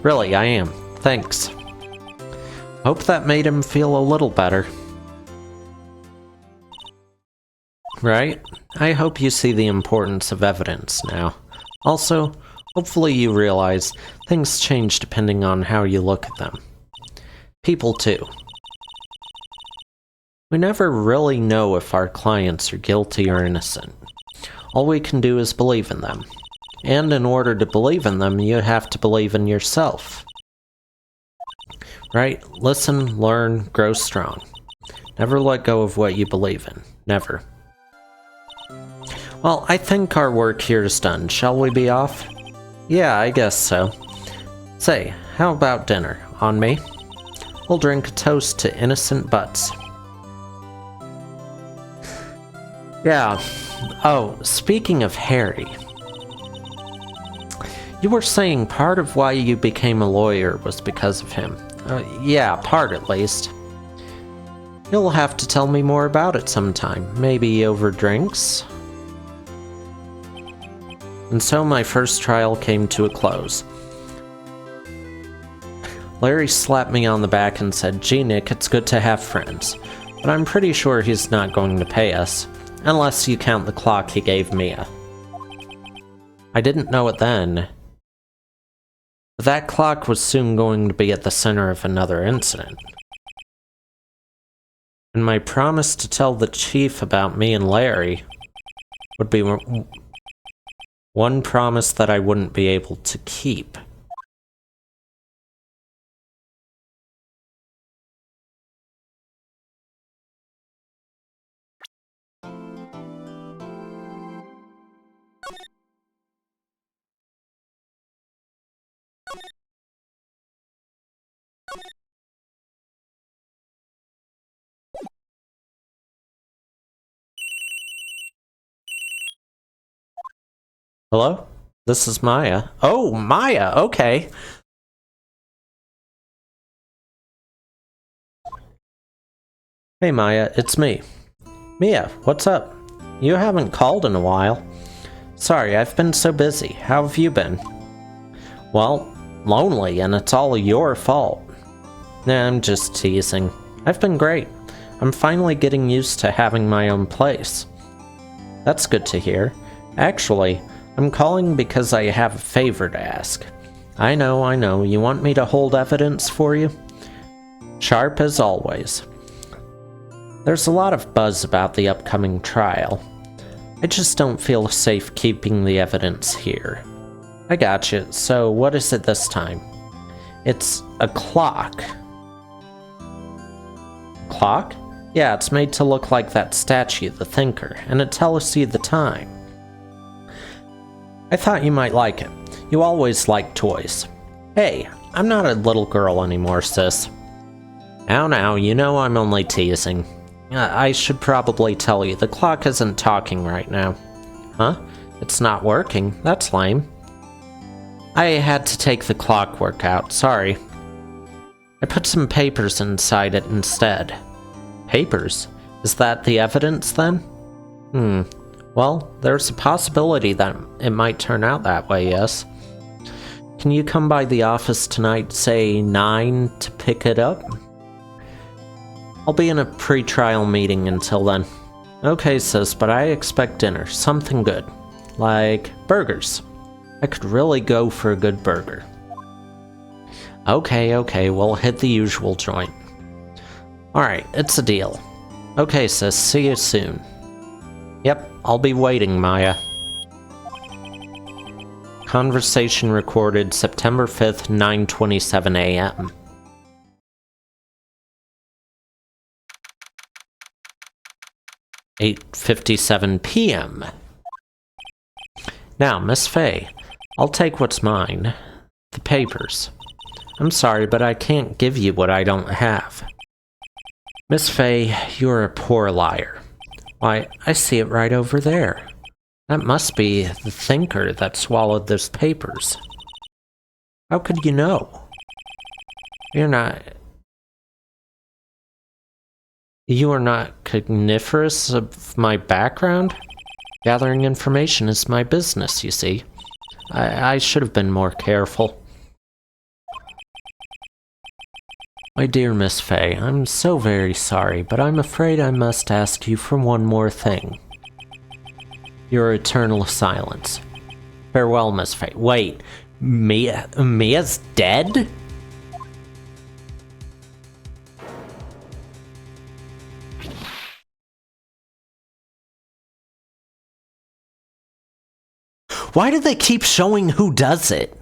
Really, I am. Thanks. Hope that made him feel a little better. Right? I hope you see the importance of evidence now. Also, hopefully you realize things change depending on how you look at them. People too. We never really know if our clients are guilty or innocent. All we can do is believe in them. And in order to believe in them, you have to believe in yourself. right? Listen, learn, grow strong. Never let go of what you believe in. Never. Well, I think our work here is done. Shall we be off? Yeah, I guess so. Say, how about dinner? On me? We'll drink a toast to innocent butts. Yeah. Oh, speaking of Harry. You were saying part of why you became a lawyer was because of him. Yeah, part at least. You'll have to tell me more about it sometime. Maybe over drinks? And so my first trial came to a close. Larry slapped me on the back and said, "Gee, Nick, it's good to have friends. But I'm pretty sure he's not going to pay us. Unless you count the clock he gave Mia." I didn't know it then. But that clock was soon going to be at the center of another incident. And my promise to tell the chief about me and Larry would be one promise that I wouldn't be able to keep. Hello? This is Maya. Oh, Maya, okay. Hey Maya, it's me. Mia, what's up? You haven't called in a while. Sorry, I've been so busy. How have you been? Well, lonely, and it's all your fault. Nah, I'm just teasing. I've been great. I'm finally getting used to having my own place. That's good to hear. Actually, I'm calling because I have a favor to ask. I know. You want me to hold evidence for you? Sharp as always. There's a lot of buzz about the upcoming trial. I just don't feel safe keeping the evidence here. I gotcha. So what is it this time? It's a clock. Clock? Yeah, it's made to look like that statue, the Thinker, and it tells you the time. I thought you might like it. You always like toys. Hey, I'm not a little girl anymore, sis. Now, you know I'm only teasing. I should probably tell you, the clock isn't talking right now. Huh? It's not working? That's lame. I had to take the clockwork out, sorry. I put some papers inside it instead. Papers? Is that the evidence then? Well, there's a possibility that it might turn out that way, yes. Can you come by the office tonight, say 9, to pick it up? I'll be in a pre-trial meeting until then. Okay, sis, but I expect dinner. Something good. Like burgers. I could really go for a good burger. Okay, we'll hit the usual joint. Alright, it's a deal. Okay, sis, see you soon. Yep, I'll be waiting, Maya. Conversation recorded September 5th, 9:27 a.m. (8:57 p.m.) Now, Miss Faye, I'll take what's mine. The papers. I'm sorry, but I can't give you what I don't have. Miss Faye, you're a poor liar. Why, I see it right over there. That must be the Thinker that swallowed those papers. How could you know? You are not cogniferous of my background? Gathering information is my business, you see. I should have been more careful. My dear Miss Faye, I'm so very sorry, but I'm afraid I must ask you for one more thing. Your eternal silence. Farewell, Miss Faye. Wait, Mia's dead? Why do they keep showing who does it?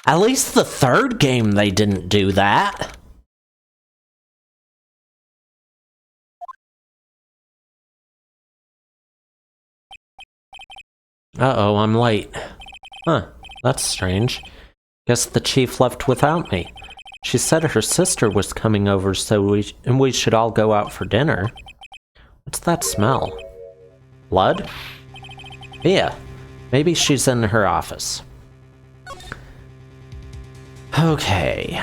At least the third game they didn't do that. Uh-oh, I'm late. Huh, that's strange. Guess the chief left without me. She said her sister was coming over, so we should all go out for dinner. What's that smell? Blood? Yeah, maybe she's in her office. Okay.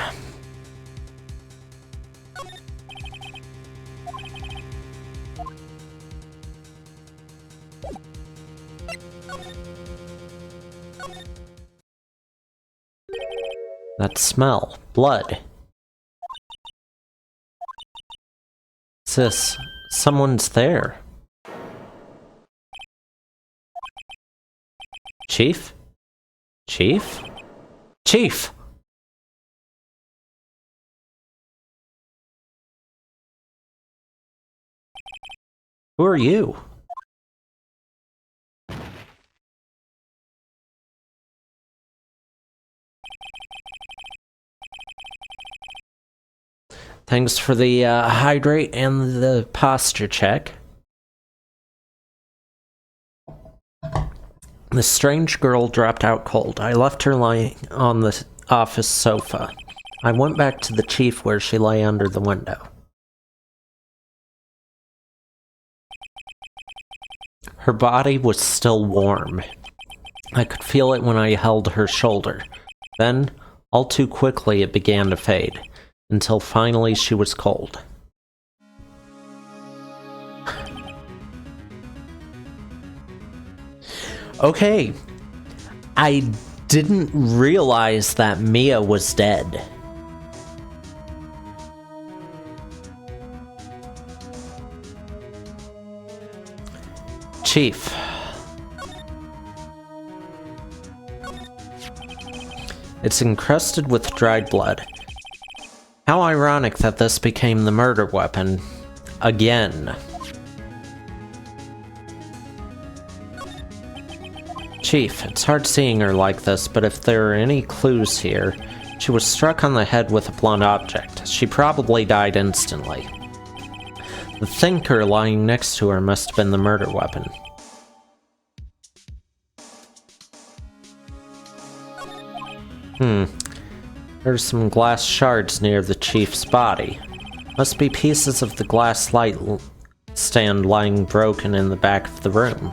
That smell. Blood. Sis, someone's there. Chief? Chief? Chief! Who are you? Thanks for the hydrate and the posture check. The strange girl dropped out cold. I left her lying on the office sofa. I went back to the chief where she lay under the window. Her body was still warm. I could feel it when I held her shoulder. Then, all too quickly, it began to fade, until finally she was cold. Okay, I didn't realize that Mia was dead. Chief. It's encrusted with dried blood. How ironic that this became the murder weapon. Again. Chief, it's hard seeing her like this, but if there are any clues here, she was struck on the head with a blunt object. She probably died instantly. The thinker lying next to her must have been the murder weapon. There's some glass shards near the chief's body. Must be pieces of the glass light stand lying broken in the back of the room.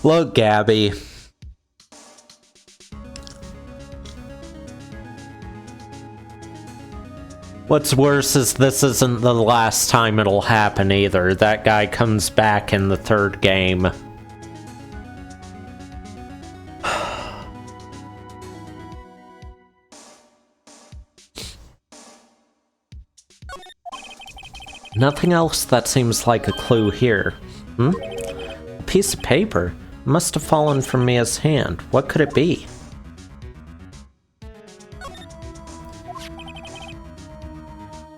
Look, Gabby. What's worse is this isn't the last time it'll happen either. That guy comes back in the third game. Nothing else that seems like a clue here. A piece of paper? Must have fallen from Mia's hand. What could it be?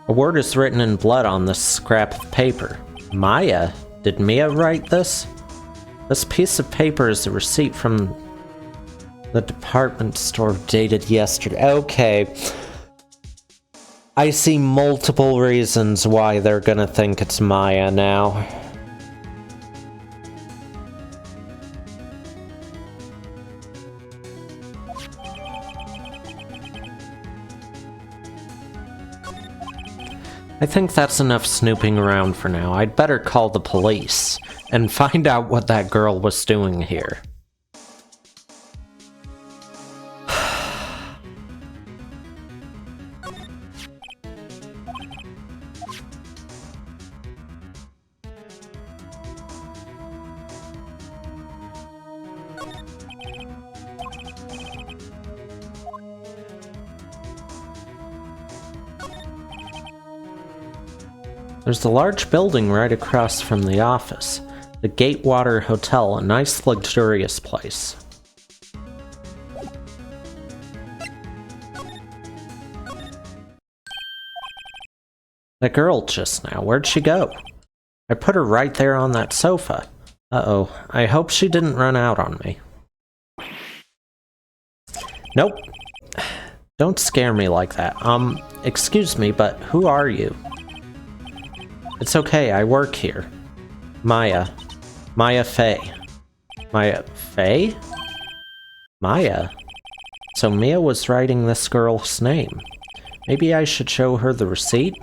A word is written in blood on this scrap of paper. Maya? Did Mia write this? This piece of paper is a receipt from the department store dated yesterday. Okay. I see multiple reasons why they're gonna think it's Maya now. I think that's enough snooping around for now. I'd better call the police and find out what that girl was doing here. There's a large building right across from the office. The Gatewater Hotel, a nice luxurious place. That girl just now, where'd she go? I put her right there on that sofa. Uh-oh, I hope she didn't run out on me. Nope. Don't scare me like that. Excuse me, but who are you? It's okay, I work here. Maya. Maya Fey. Maya Fey? Maya? So Mia was writing this girl's name. Maybe I should show her the receipt?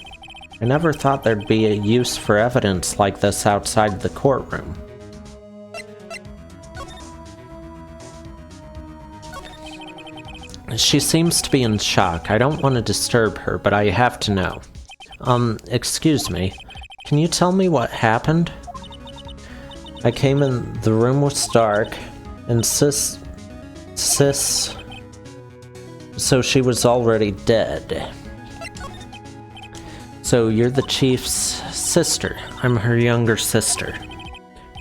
I never thought there'd be a use for evidence like this outside the courtroom. She seems to be in shock. I don't want to disturb her, but I have to know. Excuse me. Can you tell me what happened? I came in, the room was dark, and Sis... So she was already dead. So you're the chief's sister. I'm her younger sister.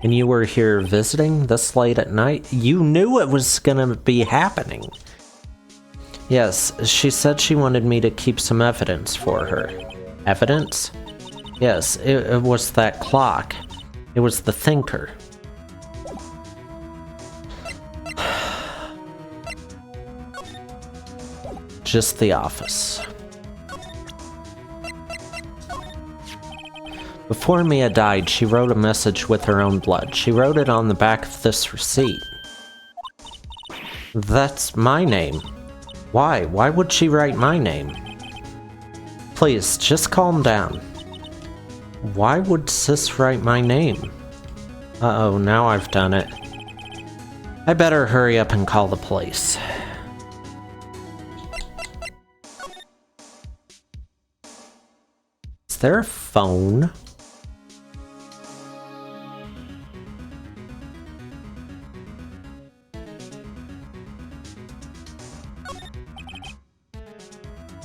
And you were here visiting this late at night? You knew it was gonna be happening. Yes, she said she wanted me to keep some evidence for her. Evidence? Yes, it was that clock. It was the thinker. Just the office. Before Mia died, she wrote a message with her own blood. She wrote it on the back of this receipt. That's my name. Why? Why would she write my name? Please, just calm down. Why would Sis write my name? Uh-oh, now I've done it. I better hurry up and call the police. Is there a phone?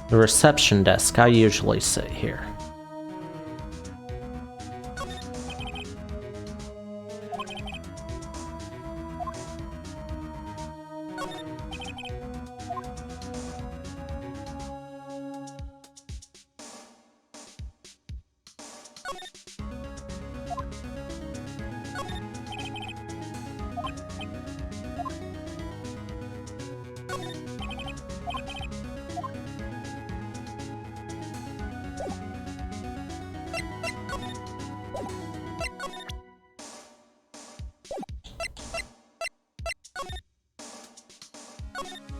The reception desk. I usually sit here.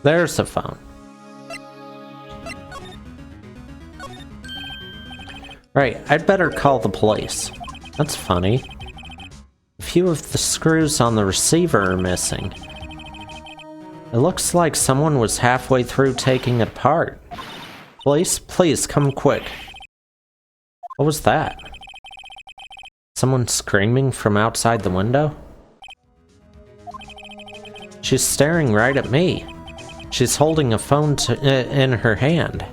There's a phone. Right, I'd better call the police. That's funny. A few of the screws on the receiver are missing. It looks like someone was halfway through taking it apart. Police, please come quick. What was that? Someone screaming from outside the window? She's staring right at me. She's holding a phone in her hand.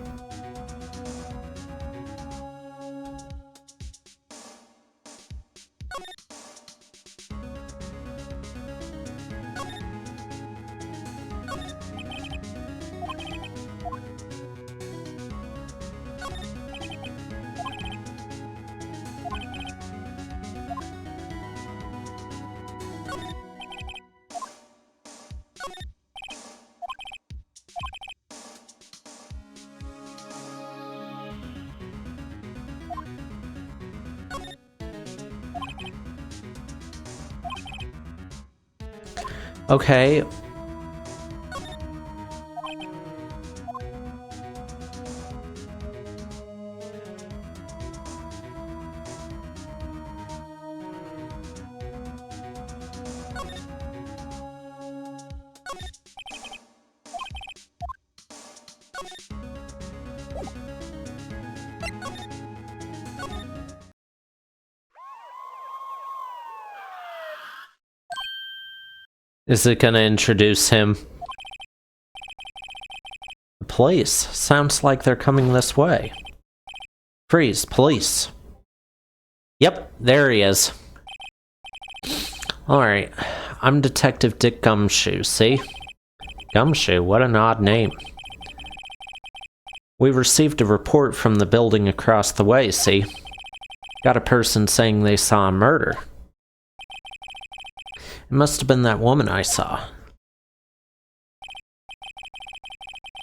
Okay. Is it gonna introduce him? The police. Sounds like they're coming this way. Freeze, police. Yep, there he is. Alright, I'm Detective Dick Gumshoe, see? Gumshoe, what an odd name. We received a report from the building across the way, see? Got a person saying they saw a murder. It must have been that woman I saw.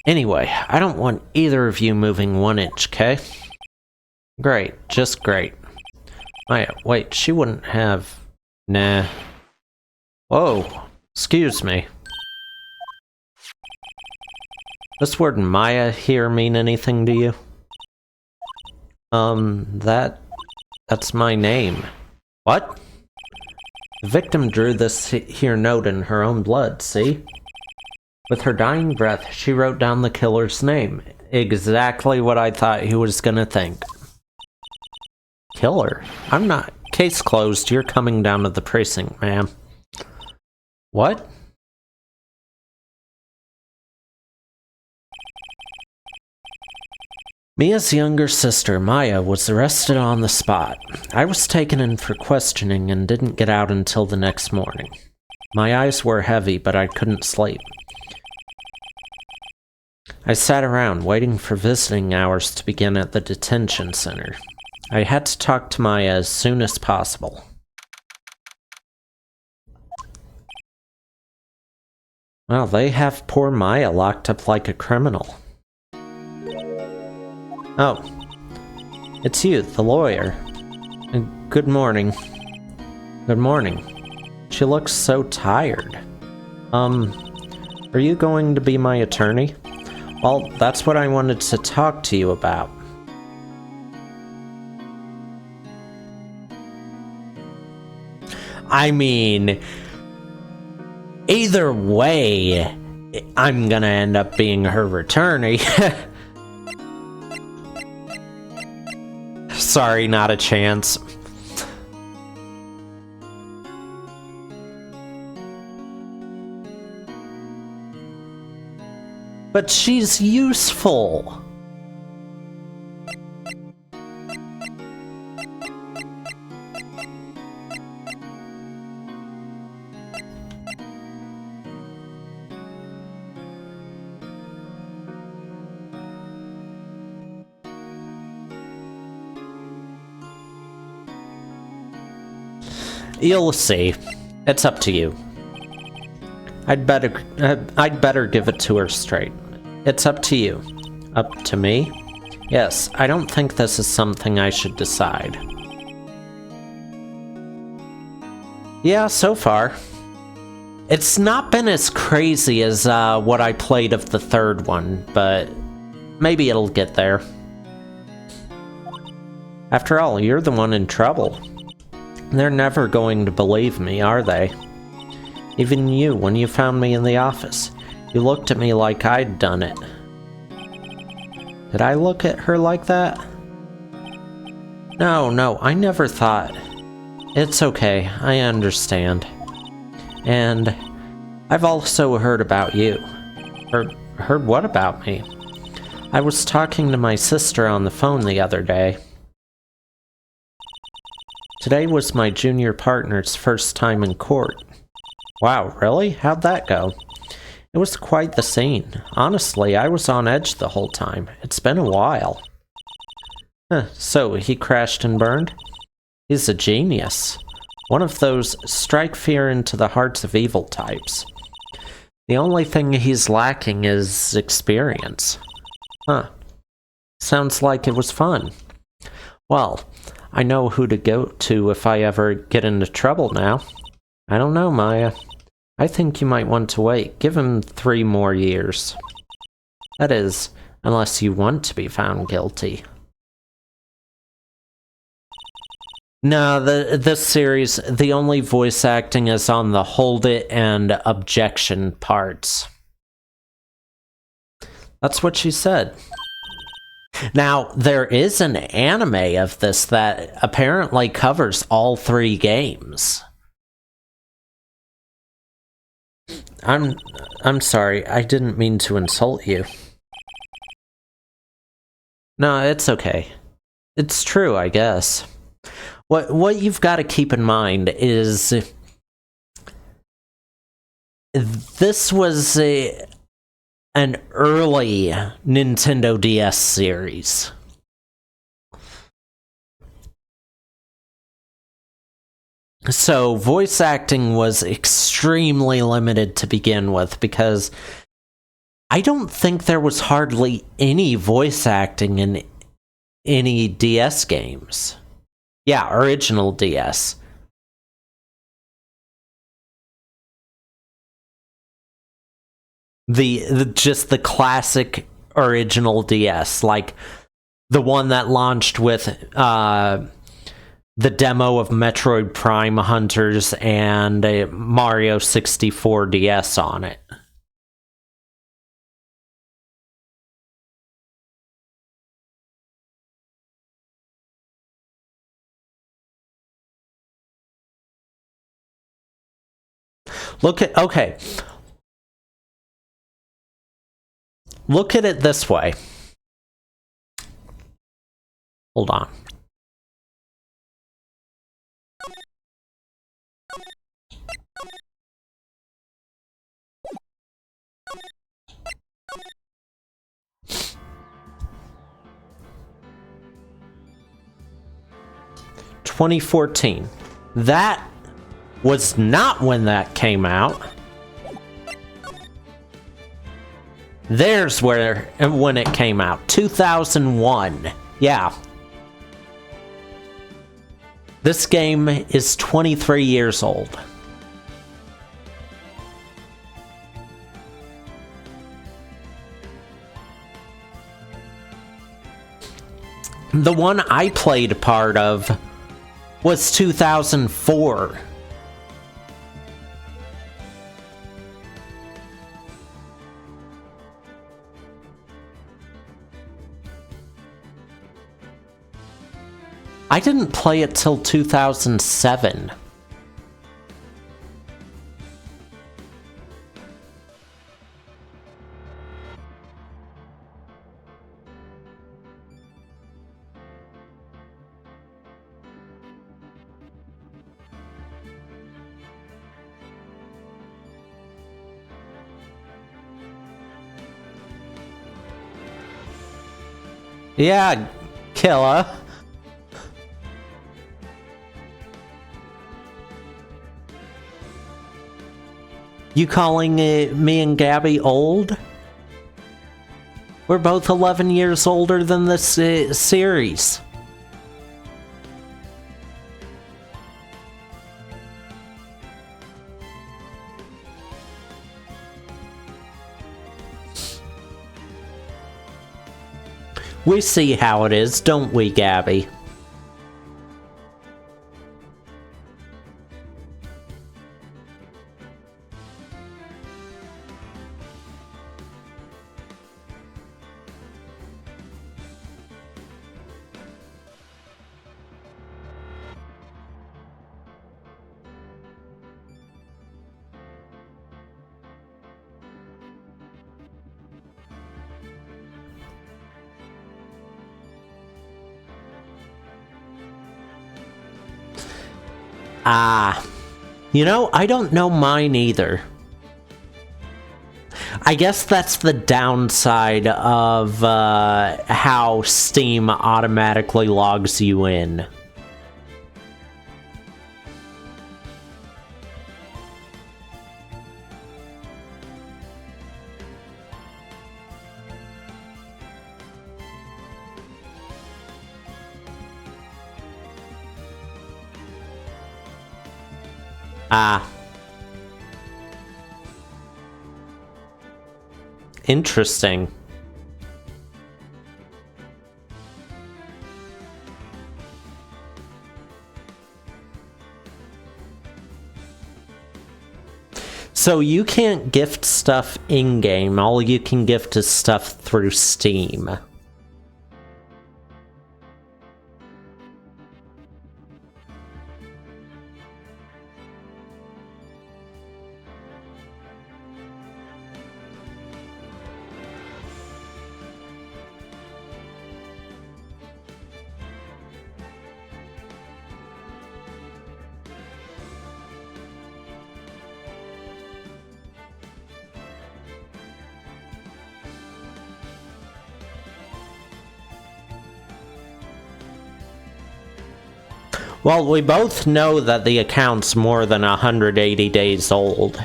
Anyway, I don't want either of you moving 1 inch, okay? Great, just great. Maya, wait, she wouldn't have... Nah. Whoa, excuse me. Does word Maya here mean anything to you? That's my name. What? The victim drew this here note in her own blood, see? With her dying breath, she wrote down the killer's name. Exactly what I thought he was gonna think. Killer? I'm not. Case closed. You're coming down to the precinct, ma'am. What? Mia's younger sister, Maya, was arrested on the spot. I was taken in for questioning and didn't get out until the next morning. My eyes were heavy, but I couldn't sleep. I sat around, waiting for visiting hours to begin at the detention center. I had to talk to Maya as soon as possible. Well, they have poor Maya locked up like a criminal. Oh, it's you, the lawyer. Good morning. Good morning. She looks so tired. Are you going to be my attorney? Well, that's what I wanted to talk to you about. I mean, either way, I'm gonna end up being her attorney. Sorry, not a chance. But she's useful. You'll see. It's up to you. I'd better give it to her straight. It's up to you. Up to me? Yes, I don't think this is something I should decide. Yeah, so far. It's not been as crazy as what I played of the third one, but maybe it'll get there. After all, you're the one in trouble. They're never going to believe me, are they? Even you, when you found me in the office, you looked at me like I'd done it. Did I look at her like that? No, I never thought. It's okay, I understand. And I've also heard about you. Heard what about me? I was talking to my sister on the phone the other day. Today was my junior partner's first time in court. Wow, really? How'd that go? It was quite the scene. Honestly, I was on edge the whole time. It's been a while. So, he crashed and burned? He's a genius. One of those strike fear into the hearts of evil types. The only thing he's lacking is experience. Sounds like it was fun. Well, I know who to go to if I ever get into trouble now. I don't know, Maya. I think you might want to wait. Give him 3 more years. That is, unless you want to be found guilty. No, this series, the only voice acting is on the hold it and objection parts. That's what she said. Now, there is an anime of this that apparently covers all 3 games. I'm sorry, I didn't mean to insult you. No, it's okay. It's true, I guess. What you've got to keep in mind is this was an early Nintendo DS series. So voice acting was extremely limited to begin with, because I don't think there was hardly any voice acting in any DS games. Yeah, original DS. Just the classic original DS, like the one that launched with the demo of Metroid Prime Hunters and a Mario 64 DS on it. Okay. Look at it this way. Hold on. $2014. That was not when that came out. There's when it came out. 2001. Yeah. This game is 23 years old. The one I played part of was 2004. I didn't play it till 2007. Yeah, killer. You calling me and Gabby old? We're both 11 years older than this series. We see how it is, don't we, Gabby? You know, I don't know mine either. I guess that's the downside of how Steam automatically logs you in. Interesting. So you can't gift stuff in-game, all you can gift is stuff through Steam. Well, we both know that the account's more than 180 days old.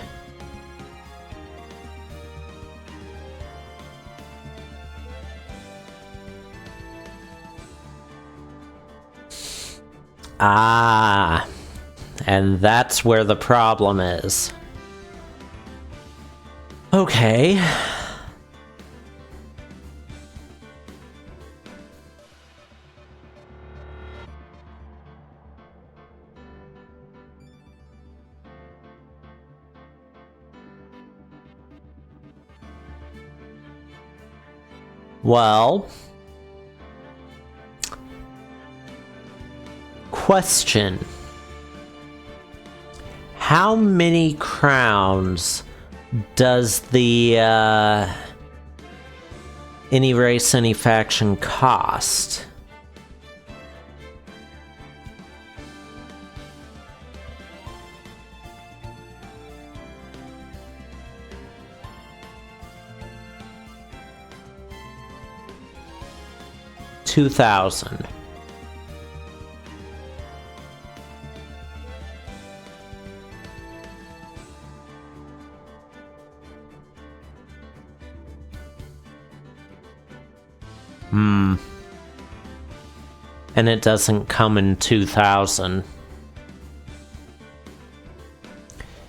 Ah, and that's where the problem is. Okay. Well, question. How many crowns does the any race, any faction cost? $2,000. And it doesn't come in 2,000.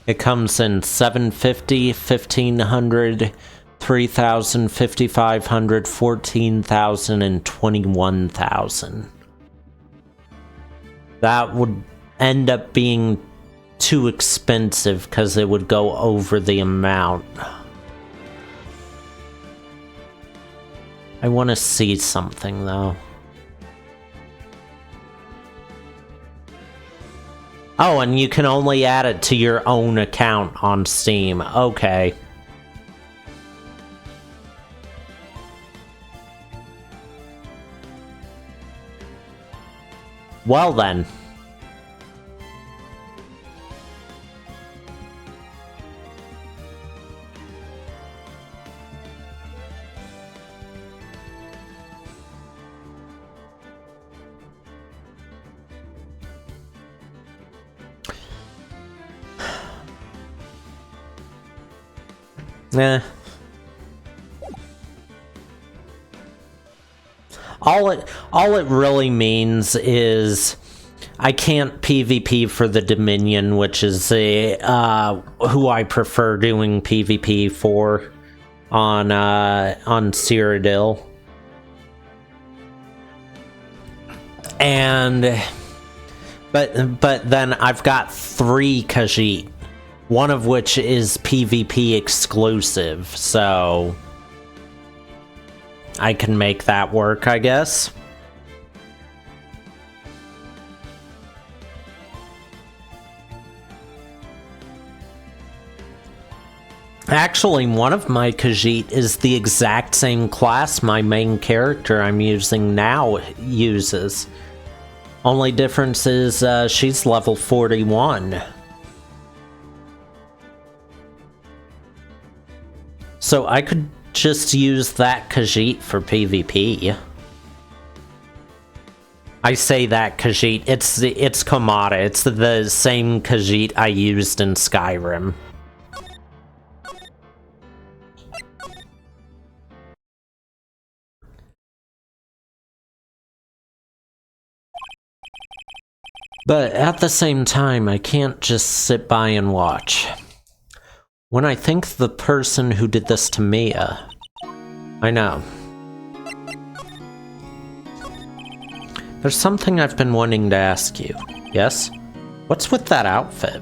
It comes in 750, 1,500, 3,000, 5,500, 14,000, and 21,000. That would end up being too expensive because it would go over the amount. I want to see something though. Oh, and you can only add it to your own account on Steam. Okay. Well then. All it really means is I can't PvP for the Dominion, which is who I prefer doing PvP for on Cyrodiil. And but then I've got 3 Khajiit, one of which is PvP exclusive, so I can make that work, I guess. Actually, one of my Khajiit is the exact same class my main character I'm using now uses. Only difference is she's level 41. So I could just use that Khajiit for PvP. I say that Khajiit, it's Komata. It's the same Khajiit I used in Skyrim. But at the same time, I can't just sit by and watch. When I think the person who did this to Mia, I know. There's something I've been wanting to ask you. Yes? What's with that outfit?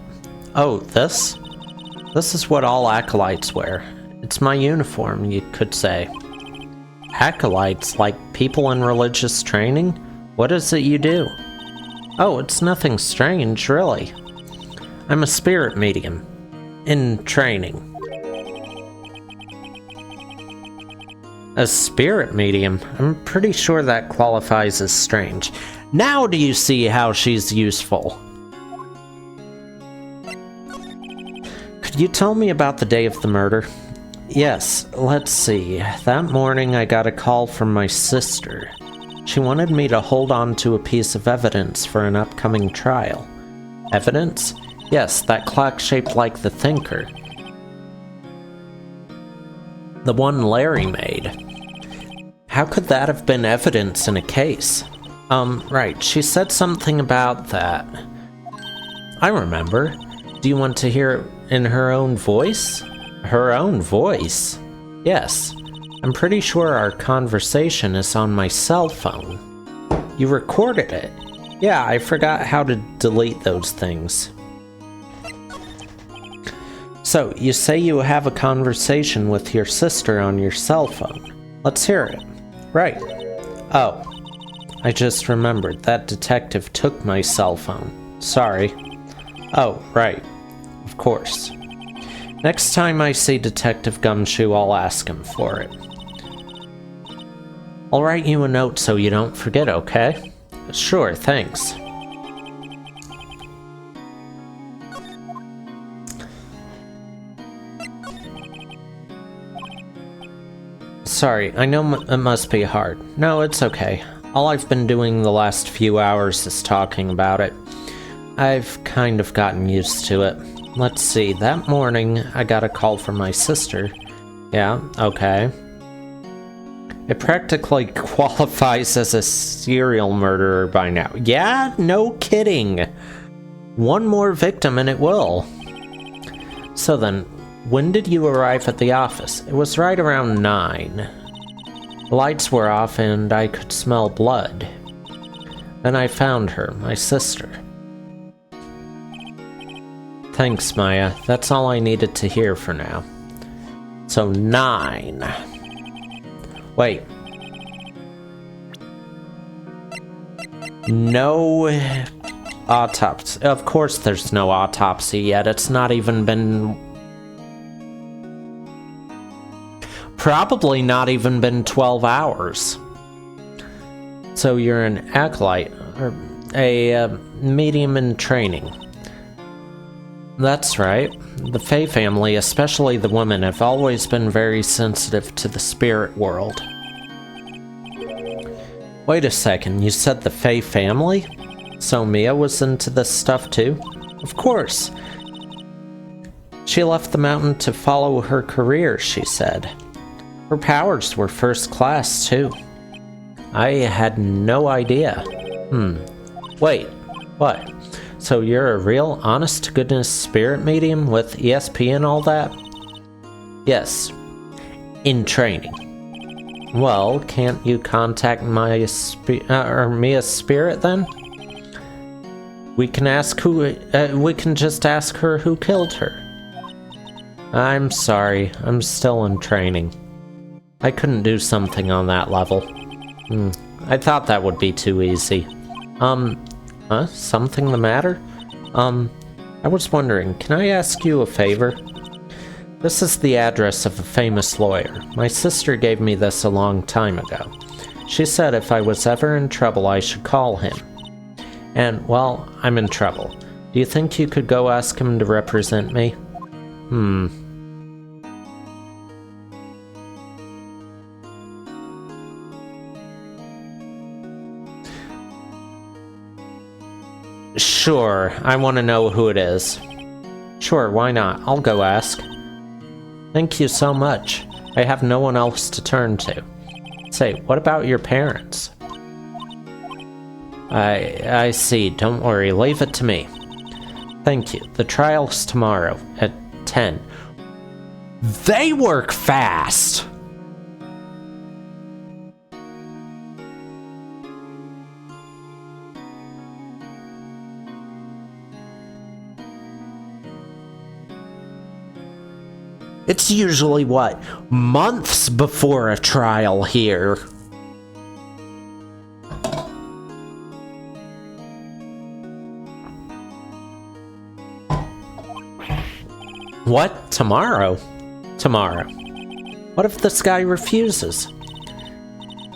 Oh, this? This is what all acolytes wear. It's my uniform, you could say. Acolytes, like people in religious training? What is it you do? Oh, it's nothing strange, really. I'm a spirit medium. In training. A spirit medium? I'm pretty sure that qualifies as strange. Now do you see how she's useful? Could you tell me about the day of the murder? Yes, let's see. That morning I got a call from my sister. She wanted me to hold on to a piece of evidence for an upcoming trial. Evidence? Yes, that clock shaped like the Thinker. The one Larry made. How could that have been evidence in a case? Right, she said something about that. I remember. Do you want to hear it in her own voice? Her own voice? Yes. I'm pretty sure our conversation is on my cell phone. You recorded it? Yeah, I forgot how to delete those things. So, you say you have a conversation with your sister on your cell phone. Let's hear it. Right. Oh. I just remembered, that detective took my cell phone. Sorry. Oh, right. Of course. Next time I see Detective Gumshoe, I'll ask him for it. I'll write you a note so you don't forget, okay? Sure, thanks. Sorry, I know it must be hard. No, it's okay. All I've been doing the last few hours is talking about it. I've kind of gotten used to it. Let's see, that morning I got a call from my sister. Yeah, okay. It practically qualifies as a serial murderer by now. Yeah, no kidding. One more victim and it will. So then, when did you arrive at the office? It was right around 9. The lights were off and I could smell blood. Then I found her, my sister. Thanks, Maya. That's all I needed to hear for now. So 9. Wait. No autopsy. Of course there's no autopsy yet. It's not even been... Probably not even been 12 hours. So you're an acolyte, or a medium in training. That's right. The Fae family, especially the women, have always been very sensitive to the spirit world. Wait a second, you said the Fae family? So Mia was into this stuff too? Of course. She left the mountain to follow her career, she said. Her powers were first class too. I had no idea. Wait, what? So you're a real honest-to-goodness spirit medium with ESP and all that? Yes. In training. Well, can't you contact Mia's spirit then? We can ask who. We can just ask her who killed her. I'm sorry. I'm still in training. I couldn't do something on that level. I thought that would be too easy. Something the matter? I was wondering, can I ask you a favor? This is the address of a famous lawyer. My sister gave me this a long time ago. She said if I was ever in trouble, I should call him. And, well, I'm in trouble. Do you think you could go ask him to represent me? Sure, I want to know who it is. Sure, why not? I'll go ask. Thank you so much. I have no one else to turn to. Say, what about your parents? I see. Don't worry. Leave it to me. Thank you. The trial's tomorrow at 10. They work fast! It's usually, what, months before a trial here. What? Tomorrow? Tomorrow. What if this guy refuses?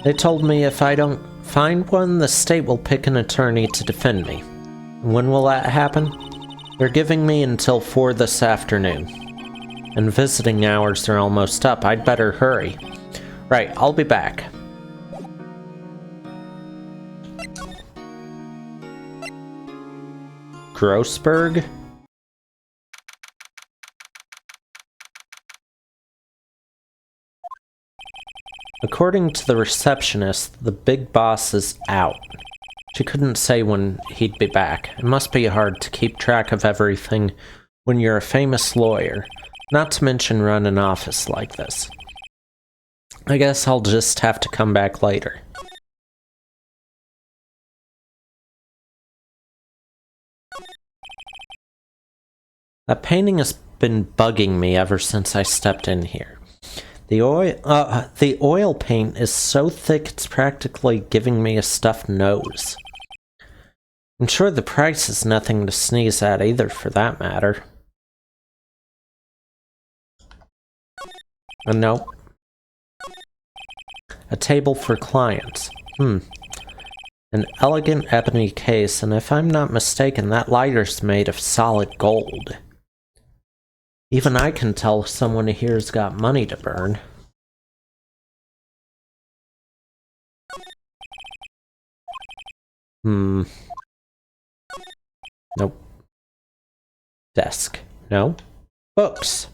They told me if I don't find one, the state will pick an attorney to defend me. When will that happen? They're giving me until 4 this afternoon. And visiting hours are almost up. I'd better hurry. Right, I'll be back. Grossberg? According to the receptionist, the big boss is out. She couldn't say when he'd be back. It must be hard to keep track of everything when you're a famous lawyer, not to mention run an office like this. I guess I'll just have to come back later. That painting has been bugging me ever since I stepped in here. The oil paint is so thick it's practically giving me a stuffed nose. I'm sure the price is nothing to sneeze at either, for that matter. Nope. A table for clients. An elegant ebony case, and if I'm not mistaken, that lighter's made of solid gold. Even I can tell someone here's got money to burn. Nope. Desk. No. Books.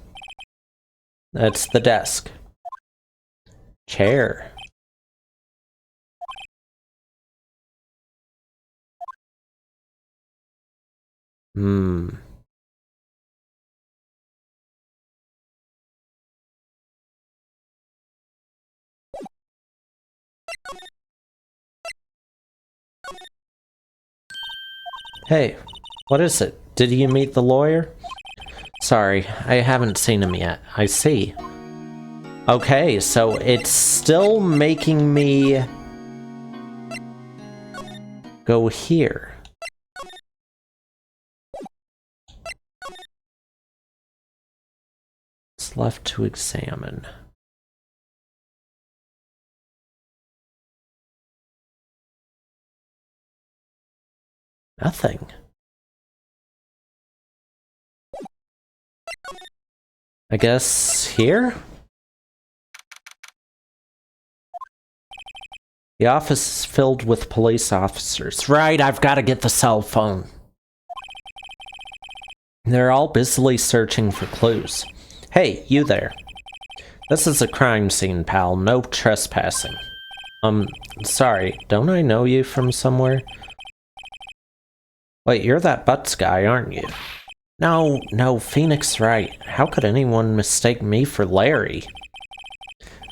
That's the desk. Chair. Hey, what is it? Did you meet the lawyer? Sorry, I haven't seen him yet. I see. Okay, so it's still making me go here. It's left to examine. Nothing. I guess here? The office is filled with police officers. Right, I've got to get the cell phone. They're all busily searching for clues. Hey, you there. This is a crime scene, pal. No trespassing. Sorry, don't I know you from somewhere? Wait, you're that Butts guy, aren't you? No, Phoenix right. How could anyone mistake me for Larry?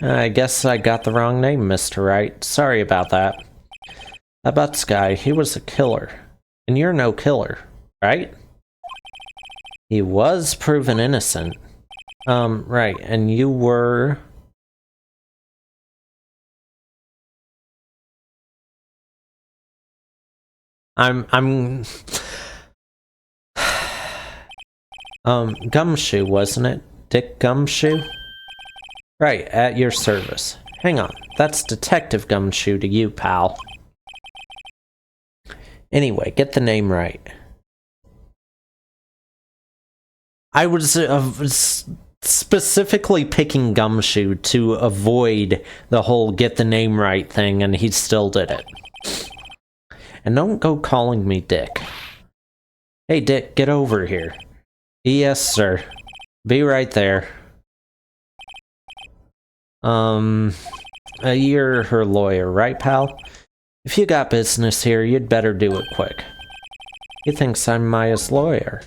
I guess I got the wrong name, Mr. Wright. Sorry about that. That Butts guy, he was a killer. And you're no killer, right? He was proven innocent. Right, and you were... Gumshoe, wasn't it? Dick Gumshoe? Right, at your service. Hang on, that's Detective Gumshoe to you, pal. Anyway, get the name right. I was specifically picking Gumshoe to avoid the whole get the name right thing, and he still did it. And don't go calling me Dick. Hey, Dick, get over here. Yes, sir. Be right there. You're her lawyer, right, pal? If you got business here, you'd better do it quick. He thinks I'm Maya's lawyer.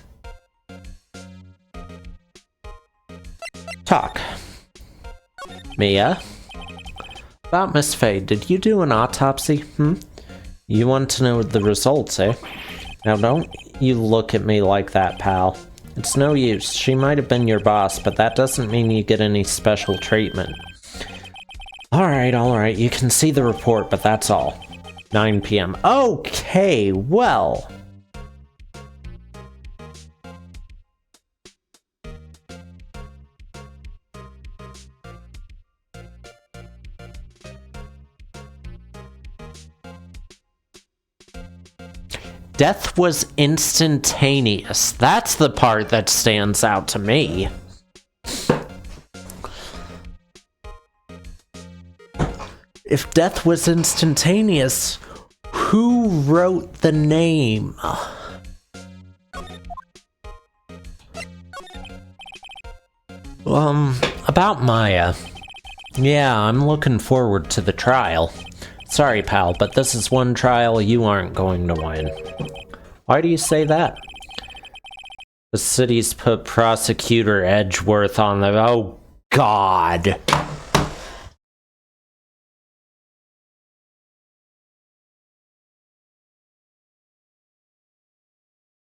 Talk. Mia? About Miss Faye, did you do an autopsy, You want to know the results, eh? Now don't you look at me like that, pal. It's no use. She might have been your boss, but that doesn't mean you get any special treatment. Alright, you can see the report, but that's all. 9 p.m. Okay, well... Death was instantaneous. That's the part that stands out to me. If death was instantaneous, who wrote the name? About Maya. Yeah, I'm looking forward to the trial. Sorry, pal, but this is one trial you aren't going to win. Why do you say that? The city's put Prosecutor Edgeworth on the... Oh, God.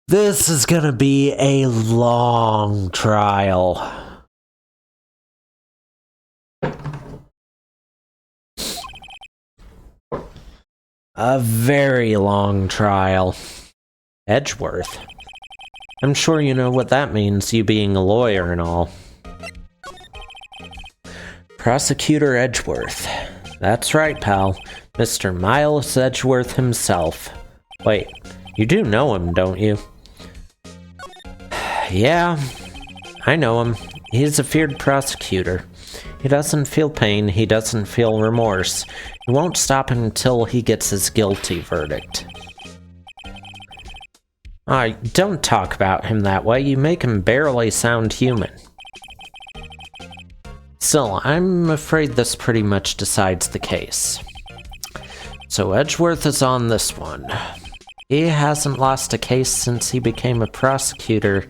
This is gonna be a long trial. A very long trial. Edgeworth. I'm sure you know what that means, you being a lawyer and all. Prosecutor Edgeworth. That's right, pal. Mr. Miles Edgeworth himself. Wait, you do know him, don't you? Yeah, I know him. He's a feared prosecutor. He doesn't feel pain, he doesn't feel remorse. He won't stop until he gets his guilty verdict. Don't talk about him that way, you make him barely sound human. Still, I'm afraid this pretty much decides the case. So Edgeworth is on this one. He hasn't lost a case since he became a prosecutor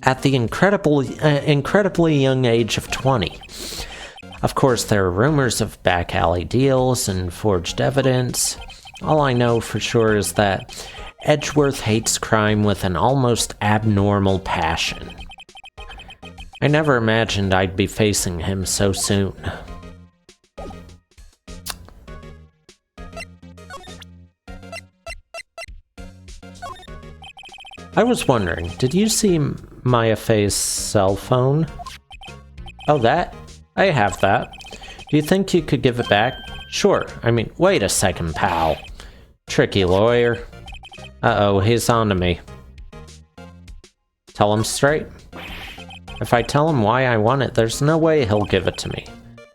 at the incredibly young age of 20. Of course, there are rumors of back alley deals and forged evidence. All I know for sure is that Edgeworth hates crime with an almost abnormal passion. I never imagined I'd be facing him so soon. I was wondering, did you see Maya Fey's cell phone? Oh, that? I have that. Do you think you could give it back? Sure. I mean, wait a second, pal. Tricky lawyer. Uh-oh, he's on to me. Tell him straight. If I tell him why I want it, there's no way he'll give it to me.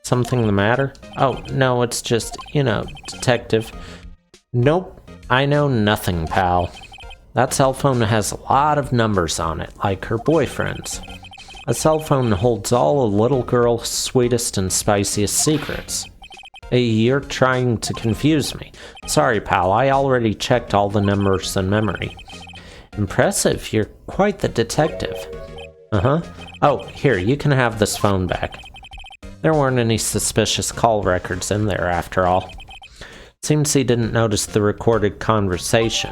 Something the matter? Oh, no, it's just, detective. Nope, I know nothing, pal. That cell phone has a lot of numbers on it, like her boyfriend's. A cell phone holds all a little girl's sweetest and spiciest secrets. Hey, you're trying to confuse me. Sorry, pal, I already checked all the numbers in memory. Impressive, you're quite the detective. Uh-huh. Oh, here, you can have this phone back. There weren't any suspicious call records in there, after all. Seems he didn't notice the recorded conversation.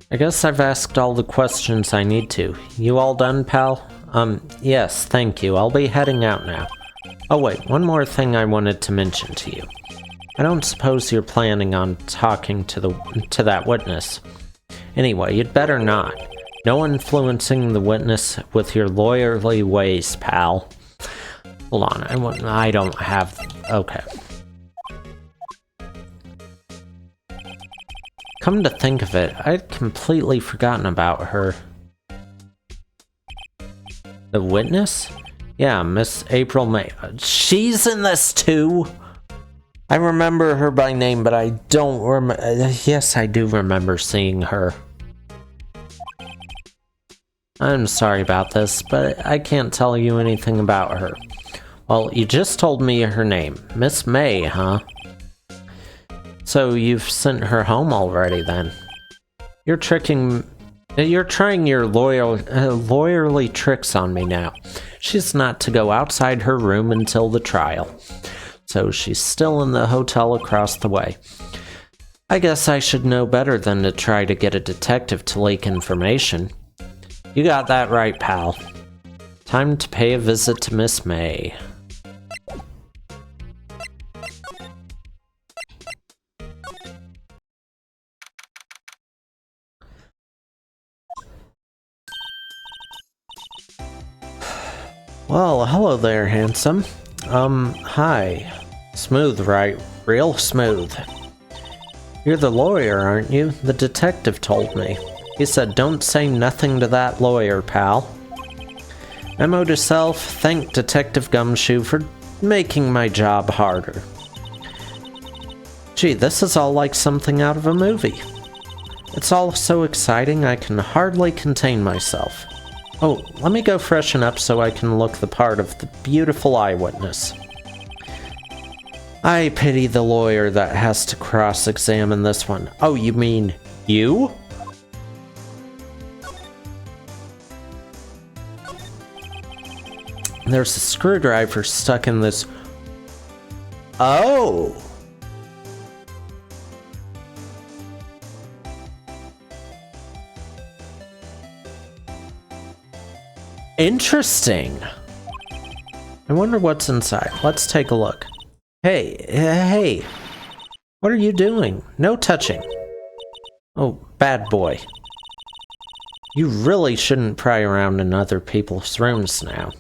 I guess I've asked all the questions I need to. You all done, pal? Yes, thank you. I'll be heading out now. Oh wait, one more thing I wanted to mention to you. I don't suppose you're planning on talking to that witness. Anyway, you'd better not. No influencing the witness with your lawyerly ways, pal. Hold on, I don't have... Okay. Come to think of it, I'd completely forgotten about her. The witness? Yeah, Miss April May. She's in this too? I remember her by name, but I don't remember... Yes, I do remember seeing her. I'm sorry about this, but I can't tell you anything about her. Well, you just told me her name. Miss May, huh? So you've sent her home already, then? You're trying your lawyerly tricks on me now. She's not to go outside her room until the trial. So she's still in the hotel across the way. I guess I should know better than to try to get a detective to leak information. You got that right, pal. Time to pay a visit to Miss May. Well, hello there, handsome. Hi. Smooth, right? Real smooth. You're the lawyer, aren't you? The detective told me. He said don't say nothing to that lawyer, pal. Memo to self, thank Detective Gumshoe for making my job harder. Gee, this is all like something out of a movie. It's all so exciting I can hardly contain myself. Oh, let me go freshen up so I can look the part of the beautiful eyewitness. I pity the lawyer that has to cross-examine this one. Oh, you mean you? There's a screwdriver stuck in this. Oh! Interesting. I wonder what's inside. Let's take a look. Hey. What are you doing? No touching. Oh, bad boy. You really shouldn't pry around in other people's rooms now.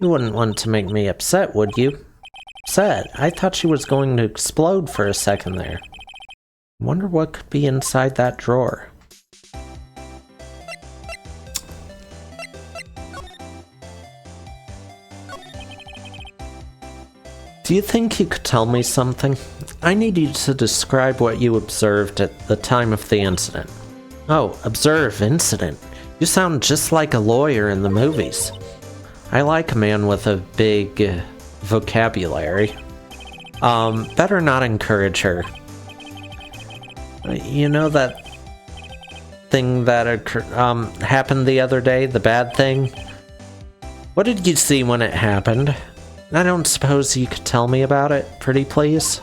You wouldn't want to make me upset, would you? Upset? I thought she was going to explode for a second there. Wonder what could be inside that drawer. Do you think you could tell me something? I need you to describe what you observed at the time of the incident. Oh, observe incident. You sound just like a lawyer in the movies. I like a man with a big vocabulary. Better not encourage her. You know that thing that happened the other day, the bad thing? What did you see when it happened? I don't suppose you could tell me about it, pretty please?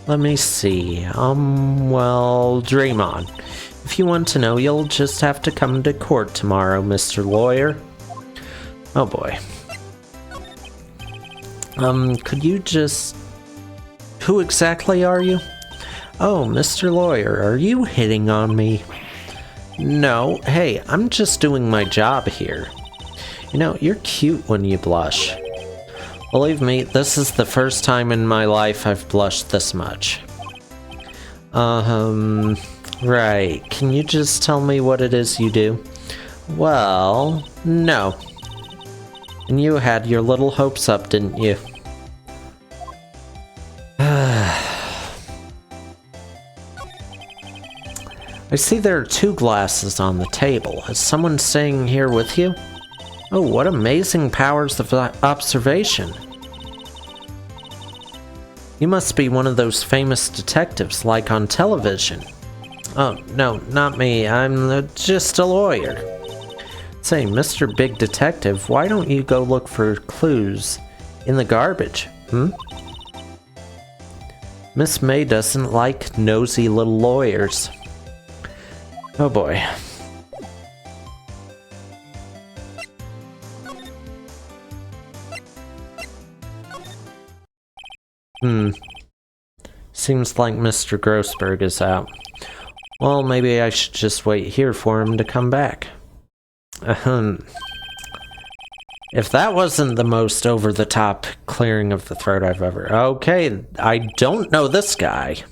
Let me see. Well, dream on. If you want to know, you'll just have to come to court tomorrow, Mr. Lawyer. Oh boy. Could you just... Who exactly are you? Oh, Mr. Lawyer, are you hitting on me? No, hey, I'm just doing my job here. You know, you're cute when you blush. Believe me, this is the first time in my life I've blushed this much. Right. Can you just tell me what it is you do? Well, no. And you had your little hopes up, didn't you? I see there are 2 glasses on the table. Is someone staying here with you? Oh, what amazing powers of observation. You must be one of those famous detectives like on television. Oh, no, not me. I'm just a lawyer. Say, Mr. Big Detective, why don't you go look for clues in the garbage, Miss May doesn't like nosy little lawyers. Oh boy. Seems like Mr. Grossberg is out. Well, maybe I should just wait here for him to come back. If that wasn't the most over-the-top clearing of the throat I've ever... Okay, I don't know this guy.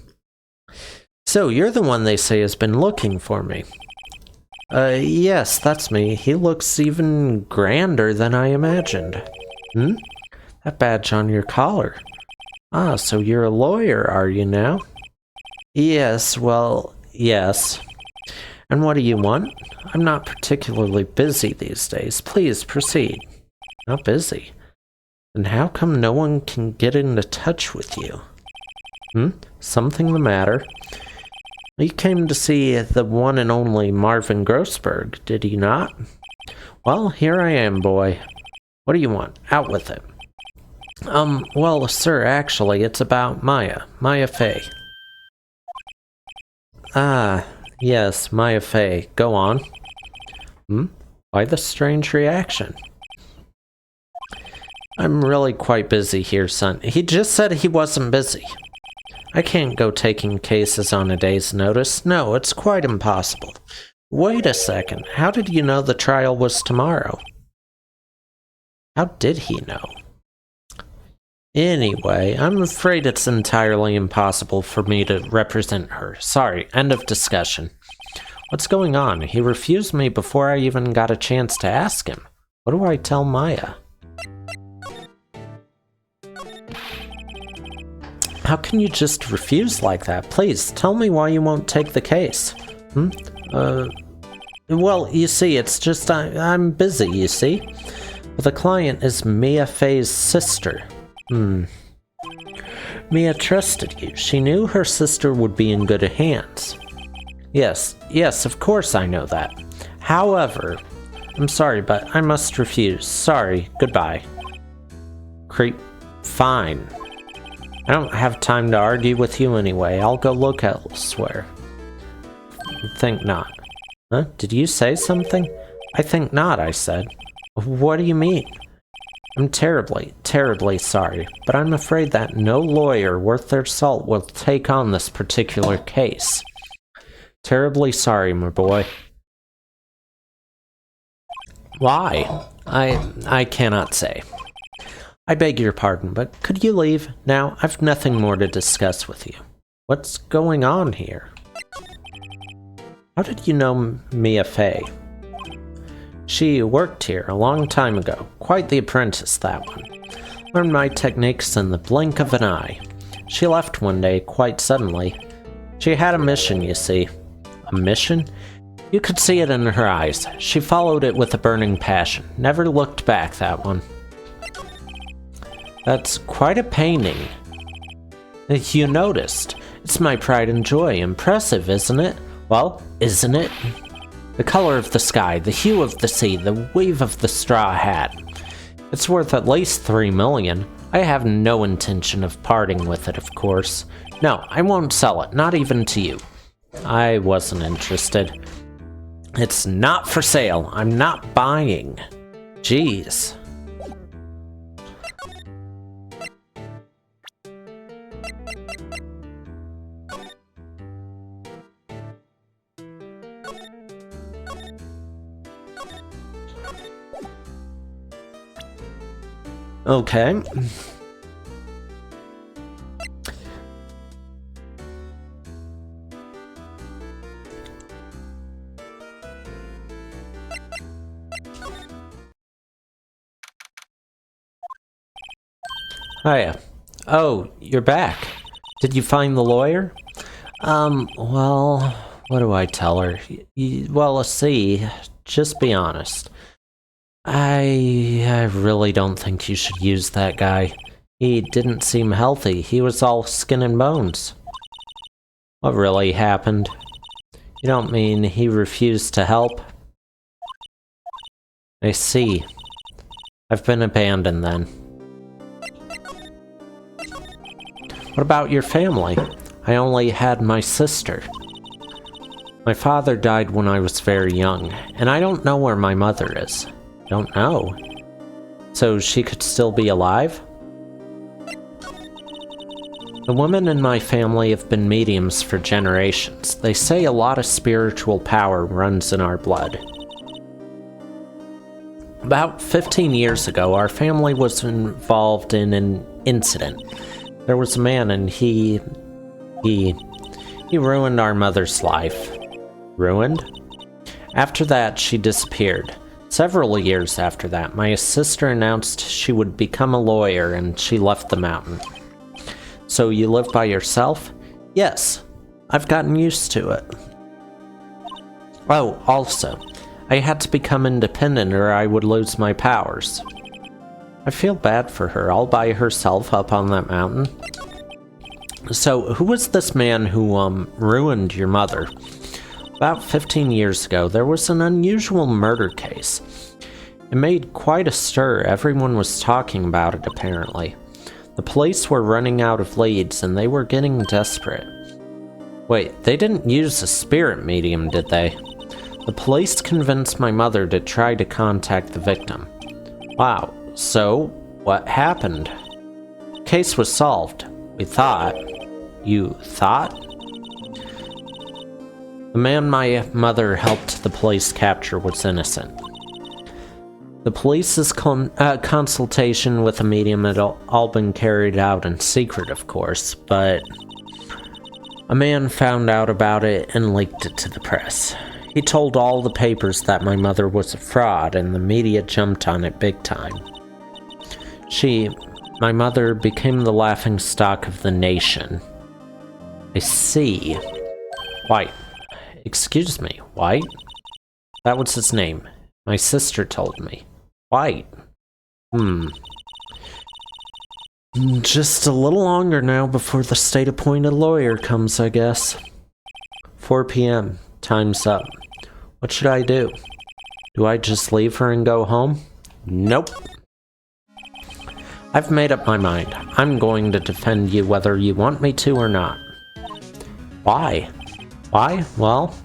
So, you're the one they say has been looking for me. Yes, that's me. He looks even grander than I imagined. That badge on your collar. Ah, so you're a lawyer, are you now? Yes, well, yes. And what do you want? I'm not particularly busy these days. Please, proceed. Not busy? Then how come no one can get into touch with you? Something the matter? You came to see the one and only Marvin Grossberg, did you not? Well, here I am, boy. What do you want? Out with it. Well, sir, actually, it's about Maya Fey. Ah, yes, Maya Fey. Go on. Why the strange reaction? I'm really quite busy here, son. He just said he wasn't busy. I can't go taking cases on a day's notice. No, it's quite impossible. Wait a second. How did you know the trial was tomorrow? How did he know? Anyway, I'm afraid it's entirely impossible for me to represent her. Sorry, end of discussion. What's going on? He refused me before I even got a chance to ask him. What do I tell Maya? How can you just refuse like that? Please, tell me why you won't take the case. Well, you see, it's just I'm busy, you see. The client is Mia Fey's sister. Mia trusted you. She knew her sister would be in good hands. Yes, of course I know that. However, I'm sorry, but I must refuse. Sorry, goodbye. Creep. Fine. I don't have time to argue with you anyway. I'll go look elsewhere. Think not. Huh? Did you say something? I think not, I said. What do you mean? I'm terribly, terribly sorry, but I'm afraid that no lawyer worth their salt will take on this particular case. Terribly sorry, my boy. Why? I cannot say. I beg your pardon, but could you leave? Now, I've nothing more to discuss with you. What's going on here? How did you know Mia Fey? She worked here a long time ago. Quite the apprentice, that one. Learned my techniques in the blink of an eye. She left one day, quite suddenly. She had a mission, you see. A mission? You could see it in her eyes. She followed it with a burning passion. Never looked back, that one. That's quite a painting. You noticed. It's my pride and joy. Impressive, isn't it? Well, isn't it? The color of the sky, the hue of the sea, the weave of the straw hat. It's worth at least 3 million. I have no intention of parting with it, of course. No, I won't sell it, not even to you. I wasn't interested. It's not for sale. I'm not buying. Jeez. Okay. Hiya. Oh, you're back. Did you find the lawyer? Well, what do I tell her? Well, let's see. Just be honest. I really don't think you should use that guy. He didn't seem healthy. He was all skin and bones. What really happened? You don't mean he refused to help? I see. I've been abandoned then. What about your family? I only had my sister. My father died when I was very young, and I don't know where my mother is. Don't know. So she could still be alive? The women in my family have been mediums for generations. They say a lot of spiritual power runs in our blood. About 15 years ago, our family was involved in an incident. There was a man and he ruined our mother's life. Ruined? After that, she disappeared. Several years after that, my sister announced she would become a lawyer and she left the mountain. So you live by yourself? Yes. I've gotten used to it. Oh, also, I had to become independent or I would lose my powers. I feel bad for her, all by herself up on that mountain. So, who was this man who, ruined your mother? About 15 years ago, there was an unusual murder case. It made quite a stir. Everyone was talking about it, apparently. The police were running out of leads, and they were getting desperate. Wait, they didn't use a spirit medium, did they? The police convinced my mother to try to contact the victim. Wow, so what happened? Case was solved. We thought. You thought? The man my mother helped the police capture was innocent. The police's consultation with a medium had all been carried out in secret, of course, but a man found out about it and leaked it to the press. He told all the papers that my mother was a fraud, and the media jumped on it big time. My mother, became the laughingstock of the nation. I see. Why, Excuse me, White? That was his name. My sister told me. White. Just a little longer now before the state-appointed lawyer comes, I guess. 4 p.m. Time's up. What should I do? Do I just leave her and go home? Nope. I've made up my mind. I'm going to defend you whether you want me to or not. Why? Why? Well...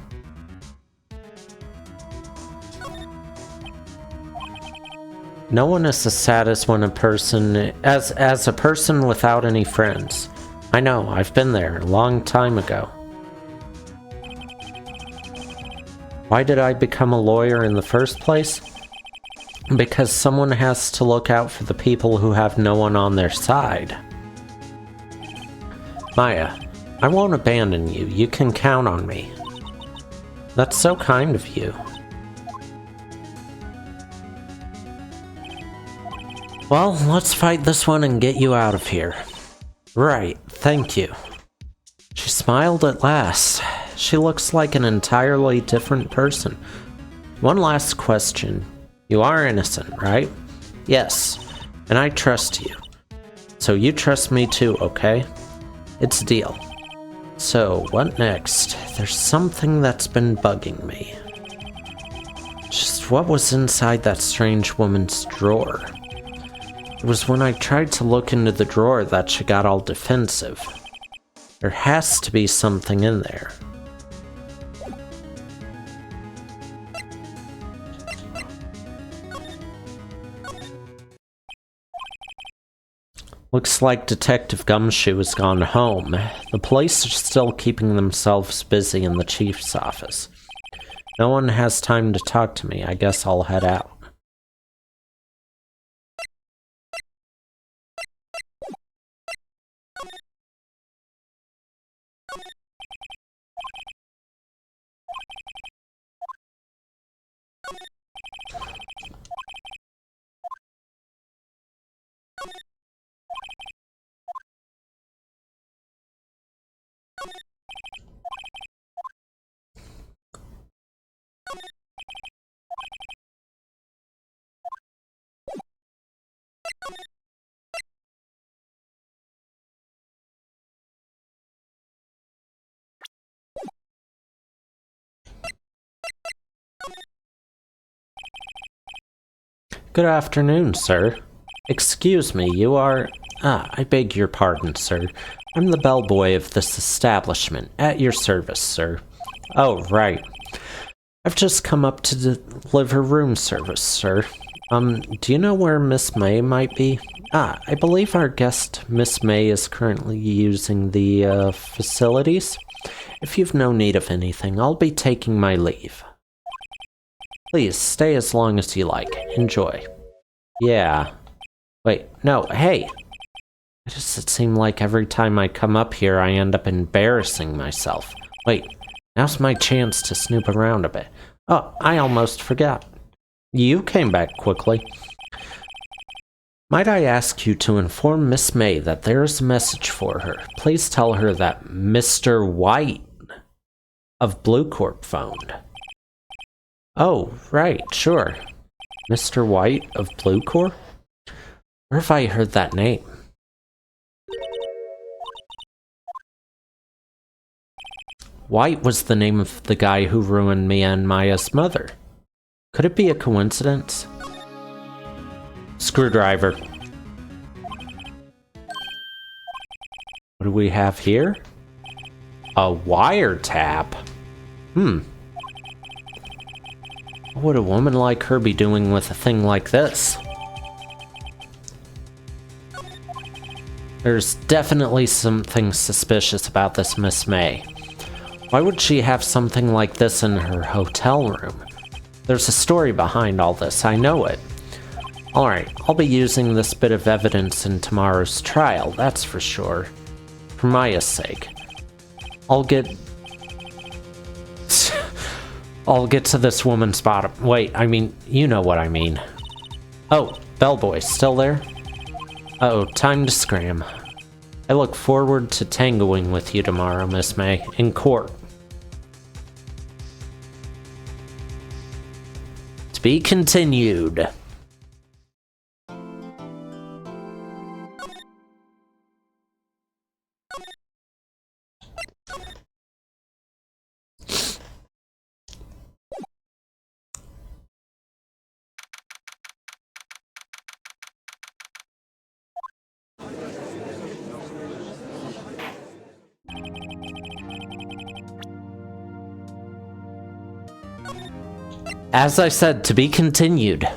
no one is as sad as when a person... as a person without any friends. I know, I've been there a long time ago. Why did I become a lawyer in the first place? Because someone has to look out for the people who have no one on their side. Maya, I won't abandon you. You can count on me. That's so kind of you. Well, let's fight this one and get you out of here. Right, thank you. She smiled at last. She looks like an entirely different person. One last question. You are innocent, right? Yes, and I trust you. So you trust me too, okay? It's a deal. So, what next? There's something that's been bugging me. Just what was inside that strange woman's drawer? It was when I tried to look into the drawer that she got all defensive. There has to be something in there. Looks like Detective Gumshoe has gone home. The police are still keeping themselves busy in the chief's office. No one has time to talk to me. I guess I'll head out. Good afternoon, sir. Excuse me, you are... I beg your pardon, sir. I'm the bellboy of this establishment. At your service, sir. Oh, right. I've just come up to deliver room service, sir. Do you know where Miss May might be? I believe our guest, Miss May, is currently using the, facilities. If you've no need of anything, I'll be taking my leave. Please, stay as long as you like. Enjoy. Yeah. Wait, no, hey! It just seems like every time I come up here, I end up embarrassing myself. Wait, now's my chance to snoop around a bit. Oh, I almost forgot. You came back quickly. Might I ask you to inform Miss May that there is a message for her. Please tell her that Mr. White of Blue Corp phoned. Oh, right, sure. Mr. White of Blue Corp? Where have I heard that name? White was the name of the guy who ruined me and Maya's mother. Could it be a coincidence? Screwdriver. What do we have here? A wiretap? What would a woman like her be doing with a thing like this? There's definitely something suspicious about this Miss May. Why would she have something like this in her hotel room? There's a story behind all this, I know it. Alright, I'll be using this bit of evidence in tomorrow's trial, that's for sure. For Maya's sake. I'll get to this woman's bottom. Wait, I mean, you know what I mean. Oh, Bellboy, still there? Uh-oh, time to scram. I look forward to tangoing with you tomorrow, Miss May, in court. To be continued. As I said, to be continued.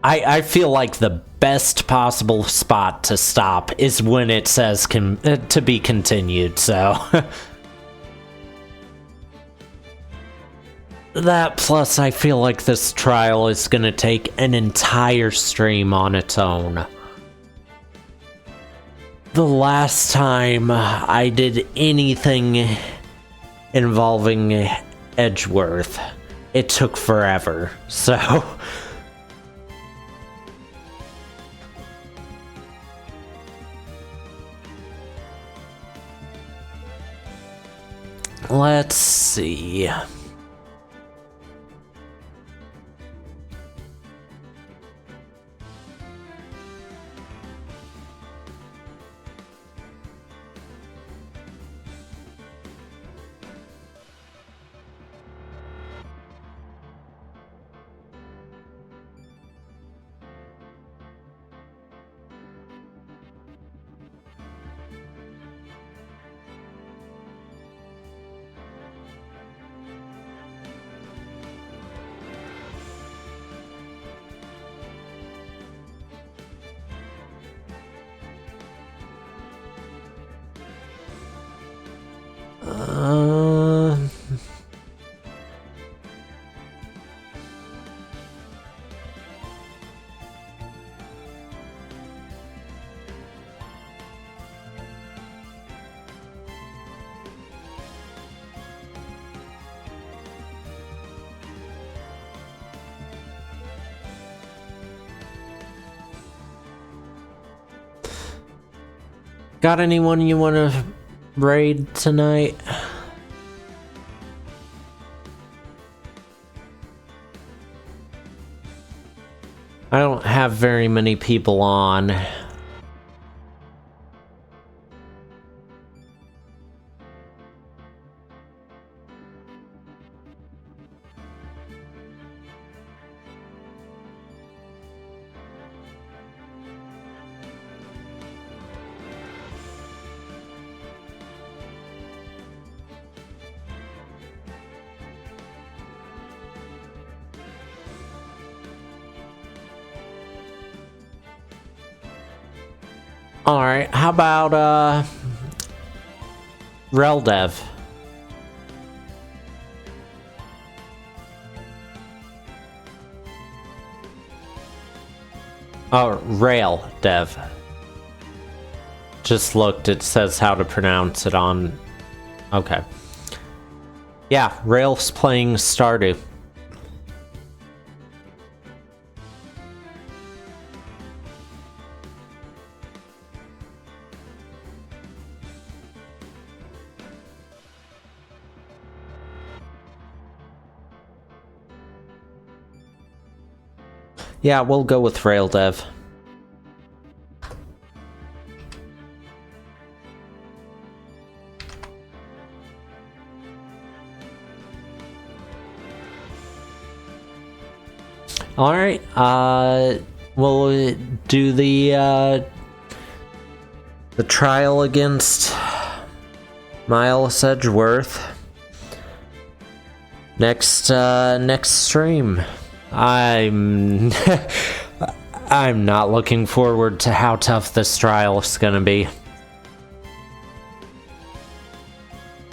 I feel like the best possible spot to stop is when it says to be continued, so... That plus I feel like this trial is gonna take an entire stream on its own. The last time I did anything involving Edgeworth, it took forever, so... Let's see... Got anyone you want to raid tonight? I don't have very many people on. Alright, how about, Reldev? Oh, Rail Dev. Just looked, it says how to pronounce it on... Okay. Yeah, Rail's playing Stardew. Yeah, we'll go with Rail Dev. Alright, we'll do the trial against Miles Edgeworth next stream. I'm not looking forward to how tough this trial is gonna be.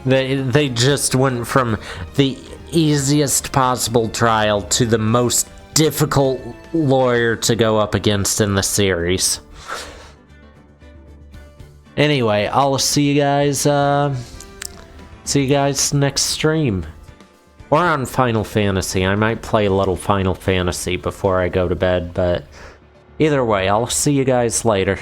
They just went from the easiest possible trial to the most difficult lawyer to go up against in the series. Anyway, I'll see you guys next stream. Or on Final Fantasy. I might play a little Final Fantasy before I go to bed, but either way, I'll see you guys later.